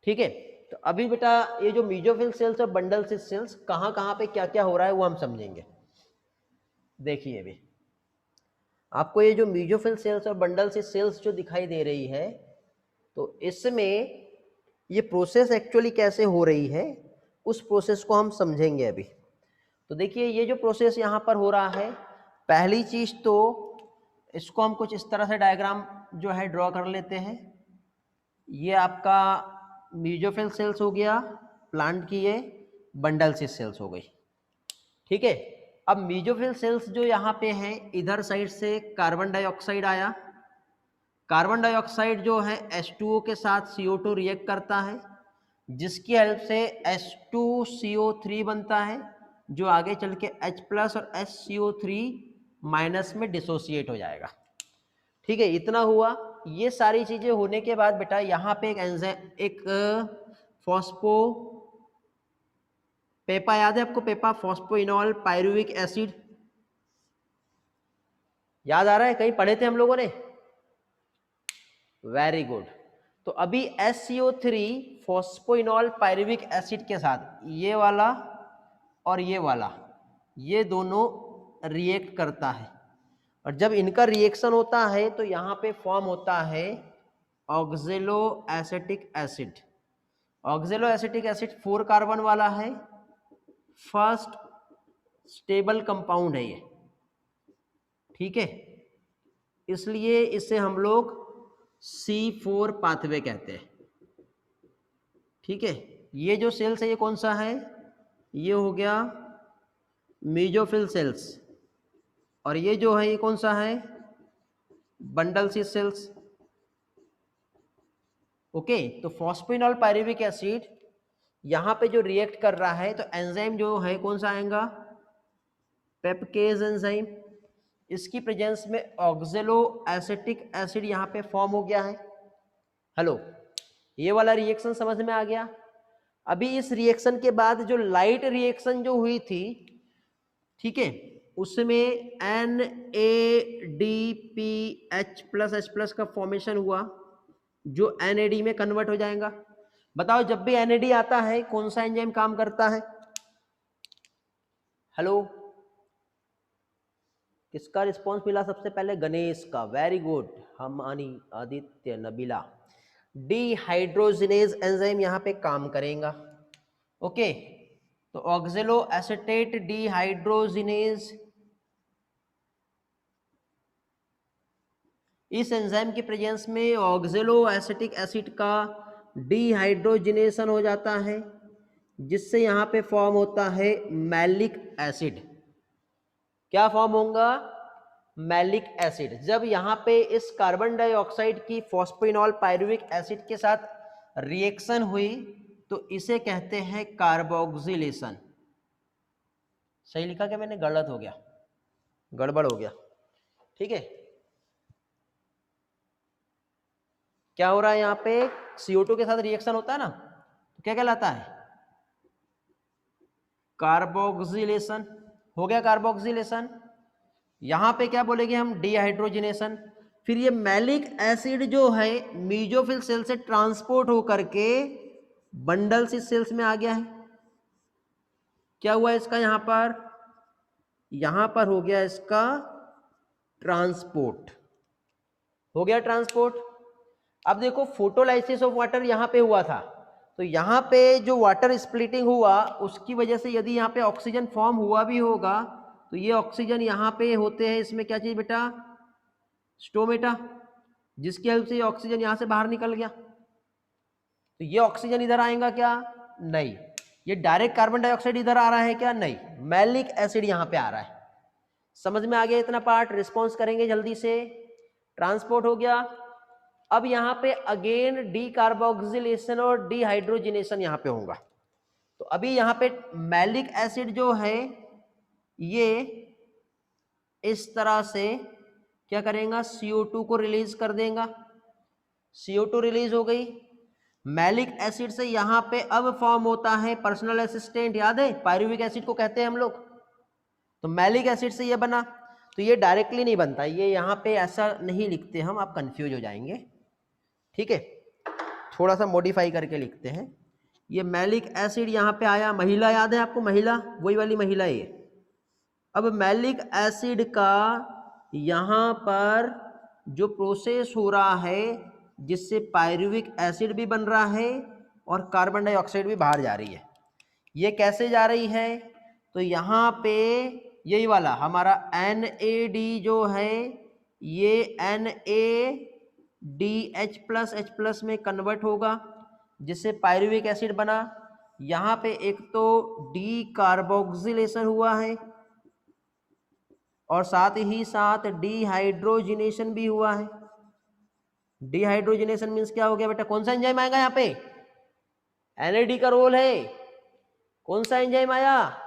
ठीक है। तो अभी बेटा ये जो मीजोफिल सेल्स और बंडल सेल्स कहाँ कहाँ पे क्या क्या हो रहा है वो हम समझेंगे। देखिए अभी आपको ये जो मीजोफिल सेल्स और बंडल सेल्स जो दिखाई दे रही है, तो इसमें ये प्रोसेस एक्चुअली कैसे हो रही है उस प्रोसेस को हम समझेंगे अभी। तो देखिए ये जो प्रोसेस यहाँ पर हो रहा है, पहली चीज तो इसको हम कुछ इस तरह से डायग्राम जो है ड्रॉ कर लेते हैं। ये आपका मीजोफिल सेल्स हो गया प्लांट की, ये बंडल सी सेल्स हो गई, ठीक है। अब मीजोफिल सेल्स जो यहाँ पे हैं, इधर साइड से कार्बन डाइऑक्साइड आया, कार्बन डाइऑक्साइड जो है H2O के साथ CO2 रिएक्ट करता है, जिसकी हेल्प से H2CO3 बनता है, जो आगे चल के H+ और HCO3- में डिसोसिएट हो जाएगा, ठीक है। इतना हुआ। ये सारी चीजें होने के बाद बेटा यहाँ पे एक फॉस्फो पेपा याद है आपको, पेपा फॉस्फोइनॉल पायरुविक एसिड याद आ रहा है, कहीं पढ़े थे हम लोगों ने, वेरी गुड। तो अभी HCO3 फॉस्फोइनॉल पायरुविक एसिड के साथ ये वाला और ये वाला, ये दोनों रिएक्ट करता है, और जब इनका रिएक्शन होता है तो यहाँ पे फॉर्म होता है ऑक्जेलो acetic acid. ऑक्जेलो acetic acid 4 carbon वाला है, फर्स्ट स्टेबल कंपाउंड है ये, ठीक है, इसलिए इसे हम लोग C4 पाथवे कहते हैं, ठीक है। ये जो सेल्स है ये कौन सा है, ये हो गया मेसोफिल सेल्स, और ये जो है ये कौन सा है, बंडल सी सेल्स। ओके, तो फॉस्फेनॉल पायरुविक एसिड यहां पे जो रिएक्ट कर रहा है तो एंजाइम जो है कौन सा आएगा, पेप्केज एंजाइम। इसकी प्रेजेंस में ऑक्जेलो एसिटिक एसिड यहां पे फॉर्म हो गया है। हेलो, ये वाला रिएक्शन समझ में आ गया। अभी इस रिएक्शन के बाद जो लाइट रिएक्शन जो हुई थी, ठीक है, उसमें NADPH+H+ का फॉर्मेशन हुआ जो NAD में कन्वर्ट हो जाएगा। बताओ जब भी NAD आता है कौन सा एंजाइम काम करता है, हेलो, किसका रिस्पॉन्स मिला सबसे पहले, गणेश का, वेरी गुड, हम आदित्य, नबीला। डिहाइड्रोजिनेज एंजाइम यहाँ पे काम करेगा। ओके, तो ऑक्जेलो एसिटेट डिहाइड्रोजिनेज, इस एंजाइम की प्रेजेंस में ऑक्जेलो एसिटिक एसिड का डिहाइड्रोजिनेशन हो जाता है, जिससे यहाँ पे फॉर्म होता है मैलिक एसिड। क्या फॉर्म होगा, मैलिक एसिड। जब यहाँ पे इस कार्बन डाइऑक्साइड की फॉस्फेनॉल पायरुविक एसिड के साथ रिएक्शन हुई तो इसे कहते हैं कार्बोक्सिलेशन। सही लिखा क्या मैंने, गलत हो गया, गड़बड़ हो गया, ठीक है। क्या हो रहा है यहाँ पे, CO2 के साथ रिएक्शन होता है ना, तो क्या कहलाता है, कार्बोक्सिलेशन। हो गया कार्बोक्सिलेशन। यहां पे क्या बोलेंगे हम, डिहाइड्रोजिनेशन। फिर ये मैलिक एसिड जो है मेसोफिल सेल से ट्रांसपोर्ट होकर के बंडल सी सेल्स में आ गया है। क्या हुआ इसका, यहां पर हो गया इसका ट्रांसपोर्ट, हो गया ट्रांसपोर्ट। अब देखो फोटोलाइसिस ऑफ वाटर यहां पे हुआ था, तो यहां पे जो वाटर स्प्लिटिंग हुआ उसकी वजह से यदि यहाँ पे ऑक्सीजन फॉर्म हुआ भी होगा तो ये ऑक्सीजन यहाँ पे होते हैं, इसमें क्या चीज बेटा, स्टोमेटा, जिसकी हेल्प से ये ऑक्सीजन यहां से बाहर निकल गया। तो ये ऑक्सीजन इधर आएगा क्या, नहीं। ये डायरेक्ट कार्बन डाइऑक्साइड इधर आ रहा है क्या, नहीं, मैलिक एसिड यहां पे आ रहा है। समझ में आ गया इतना पार्ट, रिस्पॉन्स करेंगे जल्दी से। ट्रांसपोर्ट हो गया। अब यहाँ पे अगेन डीकार्बोक्सिलेशन और डिहाइड्रोजिनेशन यहाँ पे होगा। तो अभी यहाँ पे मैलिक एसिड जो है ये इस तरह से क्या करेगा, CO2 को रिलीज कर देगा। CO2 रिलीज हो गई। मैलिक एसिड से यहाँ पे अब फॉर्म होता है पर्सनल असिस्टेंट, याद है, पायरुविक एसिड को कहते हैं हम लोग। तो मैलिक एसिड से ये बना, तो ये डायरेक्टली नहीं बनता, ये यहाँ पे ऐसा नहीं लिखते हम, आप कंफ्यूज हो जाएंगे, ठीक है, थोड़ा सा मॉडिफाई करके लिखते हैं। ये मैलिक एसिड यहाँ पे आया, महिला याद है आपको, महिला, वही वाली महिला है ये। अब मैलिक एसिड का यहाँ पर जो प्रोसेस हो रहा है जिससे पायरुविक एसिड भी बन रहा है और कार्बन डाइऑक्साइड भी बाहर जा रही है, ये कैसे जा रही है, तो यहाँ पे यही वाला हमारा NAD जो है ये NADH+H+ में कन्वर्ट होगा, जिससे पायरुविक एसिड बना। यहाँ पे एक तो डीकार्बोक्सिलेशन हुआ है और साथ ही साथ डिहाइड्रोजिनेशन भी हुआ है। डिहाइड्रोजिनेशन मीन्स क्या हो गया बेटा, कौन सा एंजाइम आएगा यहाँ पे, NAD का रोल है, कौन सा एंजाइम आया,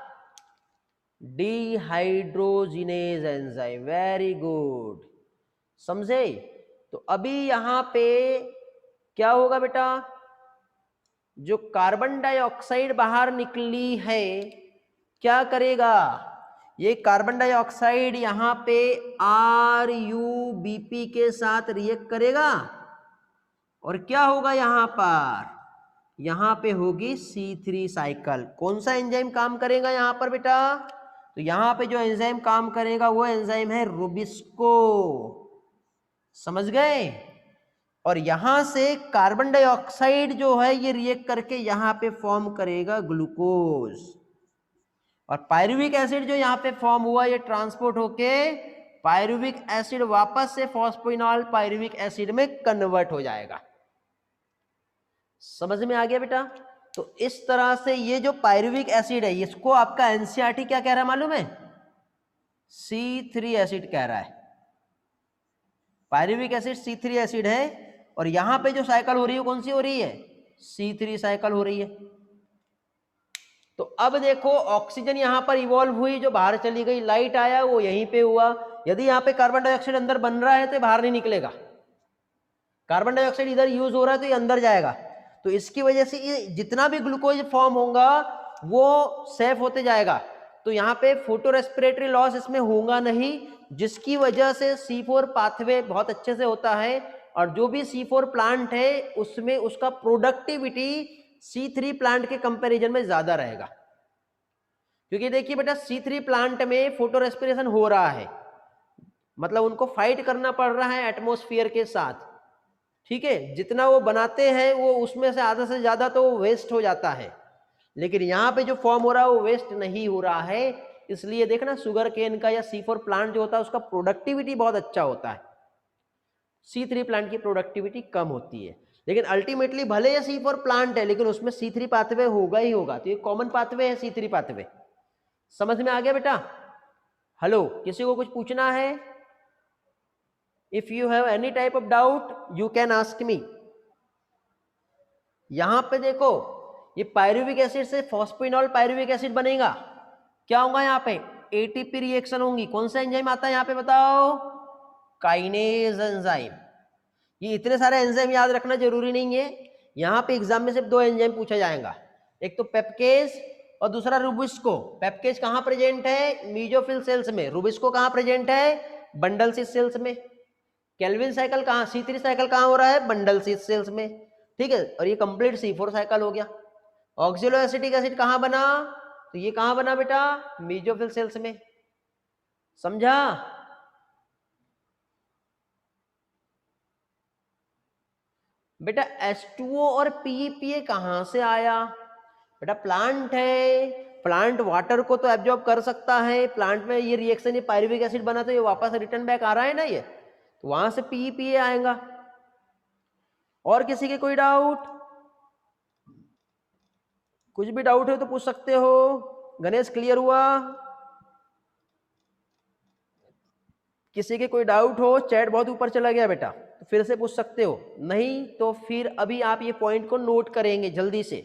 डिहाइड्रोजिनेज एंजाइम, वेरी गुड, समझे। तो अभी यहां पे क्या होगा बेटा, जो कार्बन डाइऑक्साइड बाहर निकली है क्या करेगा, ये कार्बन डाइऑक्साइड यहां पे RuBp के साथ रिएक्ट करेगा और क्या होगा यहां पे होगी C3 साइकिल। कौन सा एंजाइम काम करेगा यहां पर बेटा, तो यहां पे जो एंजाइम काम करेगा वो एंजाइम है रुबिस्को, समझ गए। और यहां से कार्बन डाइऑक्साइड जो है ये रिएक्ट करके यहां पे फॉर्म करेगा ग्लूकोज, और पायरुविक एसिड जो यहां पे फॉर्म हुआ ये ट्रांसपोर्ट होके पायरुविक एसिड वापस से फॉस्फोइनॉल पायरुविक एसिड में कन्वर्ट हो जाएगा। समझ में आ गया बेटा। तो इस तरह से ये जो पायरुविक एसिड है इसको आपका एनसीईआरटी क्या कह रहा है मालूम है, C3 एसिड कह रहा है। पायरुविक एसिड C3 एसिड है, और यहां पे जो साइकिल हो रही है कौन सी हो रही है, C3 साइकिल हो रही है। तो अब देखो ऑक्सीजन यहां पर इवॉल्व हुई, जो बाहर चली गई, लाइट आया वो यहीं पे हुआ। यदि यहां पे कार्बन डाइऑक्साइड अंदर बन रहा है तो बाहर नहीं निकलेगा, कार्बन डाइऑक्साइड इधर यूज हो रहा है तो ये अंदर जाएगा। तो इसकी वजह से ये जितना भी ग्लूकोज फॉर्म होगा वो सेफ होते जाएगा। तो यहाँ पे फोटो रेस्पिरेटरी लॉस इसमें होगा नहीं, जिसकी वजह से C4 पाथवे बहुत अच्छे से होता है। और जो भी C4 प्लांट है उसमें उसका प्रोडक्टिविटी C3 प्लांट के कंपैरिजन में ज्यादा रहेगा, क्योंकि देखिए बेटा C3 प्लांट में फोटो रेस्पिरेशन हो रहा है, मतलब उनको फाइट करना पड़ रहा है एटमॉस्फेयर के साथ, ठीक है। जितना वो बनाते हैं वो उसमें से आधा से ज्यादा तो वेस्ट हो जाता है, लेकिन यहाँ पे जो फॉर्म हो रहा है वो वेस्ट नहीं हो रहा है। इसलिए देखना शुगर केन का या C4 प्लांट जो होता है उसका प्रोडक्टिविटी बहुत अच्छा होता है, C3 प्लांट की प्रोडक्टिविटी कम होती है। लेकिन अल्टीमेटली भले ये C4 प्लांट है लेकिन उसमें C3 पाथवे होगा ही होगा, तो ये कॉमन पाथवे है C3 पाथवे। समझ में आ गया बेटा। हेलो, किसी को कुछ पूछना है? If you have any type of doubt you can ask me. यहां पे देखो ये पायरुविक एसिड से फॉस्फोइनॉल पायरुविक एसिड बनेगा, क्या होगा यहाँ पे एटीपी रिएक्शन होंगी। कौन सा एंजाइम आता है यहाँ पे बताओ, काइनेज एंजाइम। ये इतने सारे एंजाइम याद रखना जरूरी नहीं है, यहाँ पे एग्जाम में सिर्फ 2 एंजाइम पूछा जाएगा, एक तो पेप्केज और दूसरा रुबिस्को। पेप्केज कहाँ प्रेजेंट है, मीजोफिल सेल्स में। रुबिस्को कहाँ प्रेजेंट है, बंडल सीथ सेल्स में। केल्विन साइकिल कहाँ, C3 साइकिल कहाँ हो रहा है, बंडल सीथ सेल्स में, ठीक है। और ये कंप्लीट C4 साइकिल हो गया। ऑक्सिलो एसिटिक एसिड कहाँ बना, तो ये कहाँ बना बेटा, मीजोफिल सेल्स में। समझा? बेटा H2O और PEPA कहां से आया, बेटा प्लांट है, प्लांट वाटर को तो एब्जॉर्ब कर सकता है। प्लांट में ये रिएक्शन, ये पायरुविक एसिड बना तो ये वापस रिटर्न बैक आ रहा है ना, ये तो वहां से PEPA आएगा। और किसी के कोई डाउट, कुछ भी डाउट है तो पूछ सकते हो। गणेश क्लियर हुआ? किसी के कोई डाउट हो, चैट बहुत ऊपर चला गया बेटा तो फिर से पूछ सकते हो, नहीं तो फिर अभी आप ये पॉइंट को नोट करेंगे जल्दी से।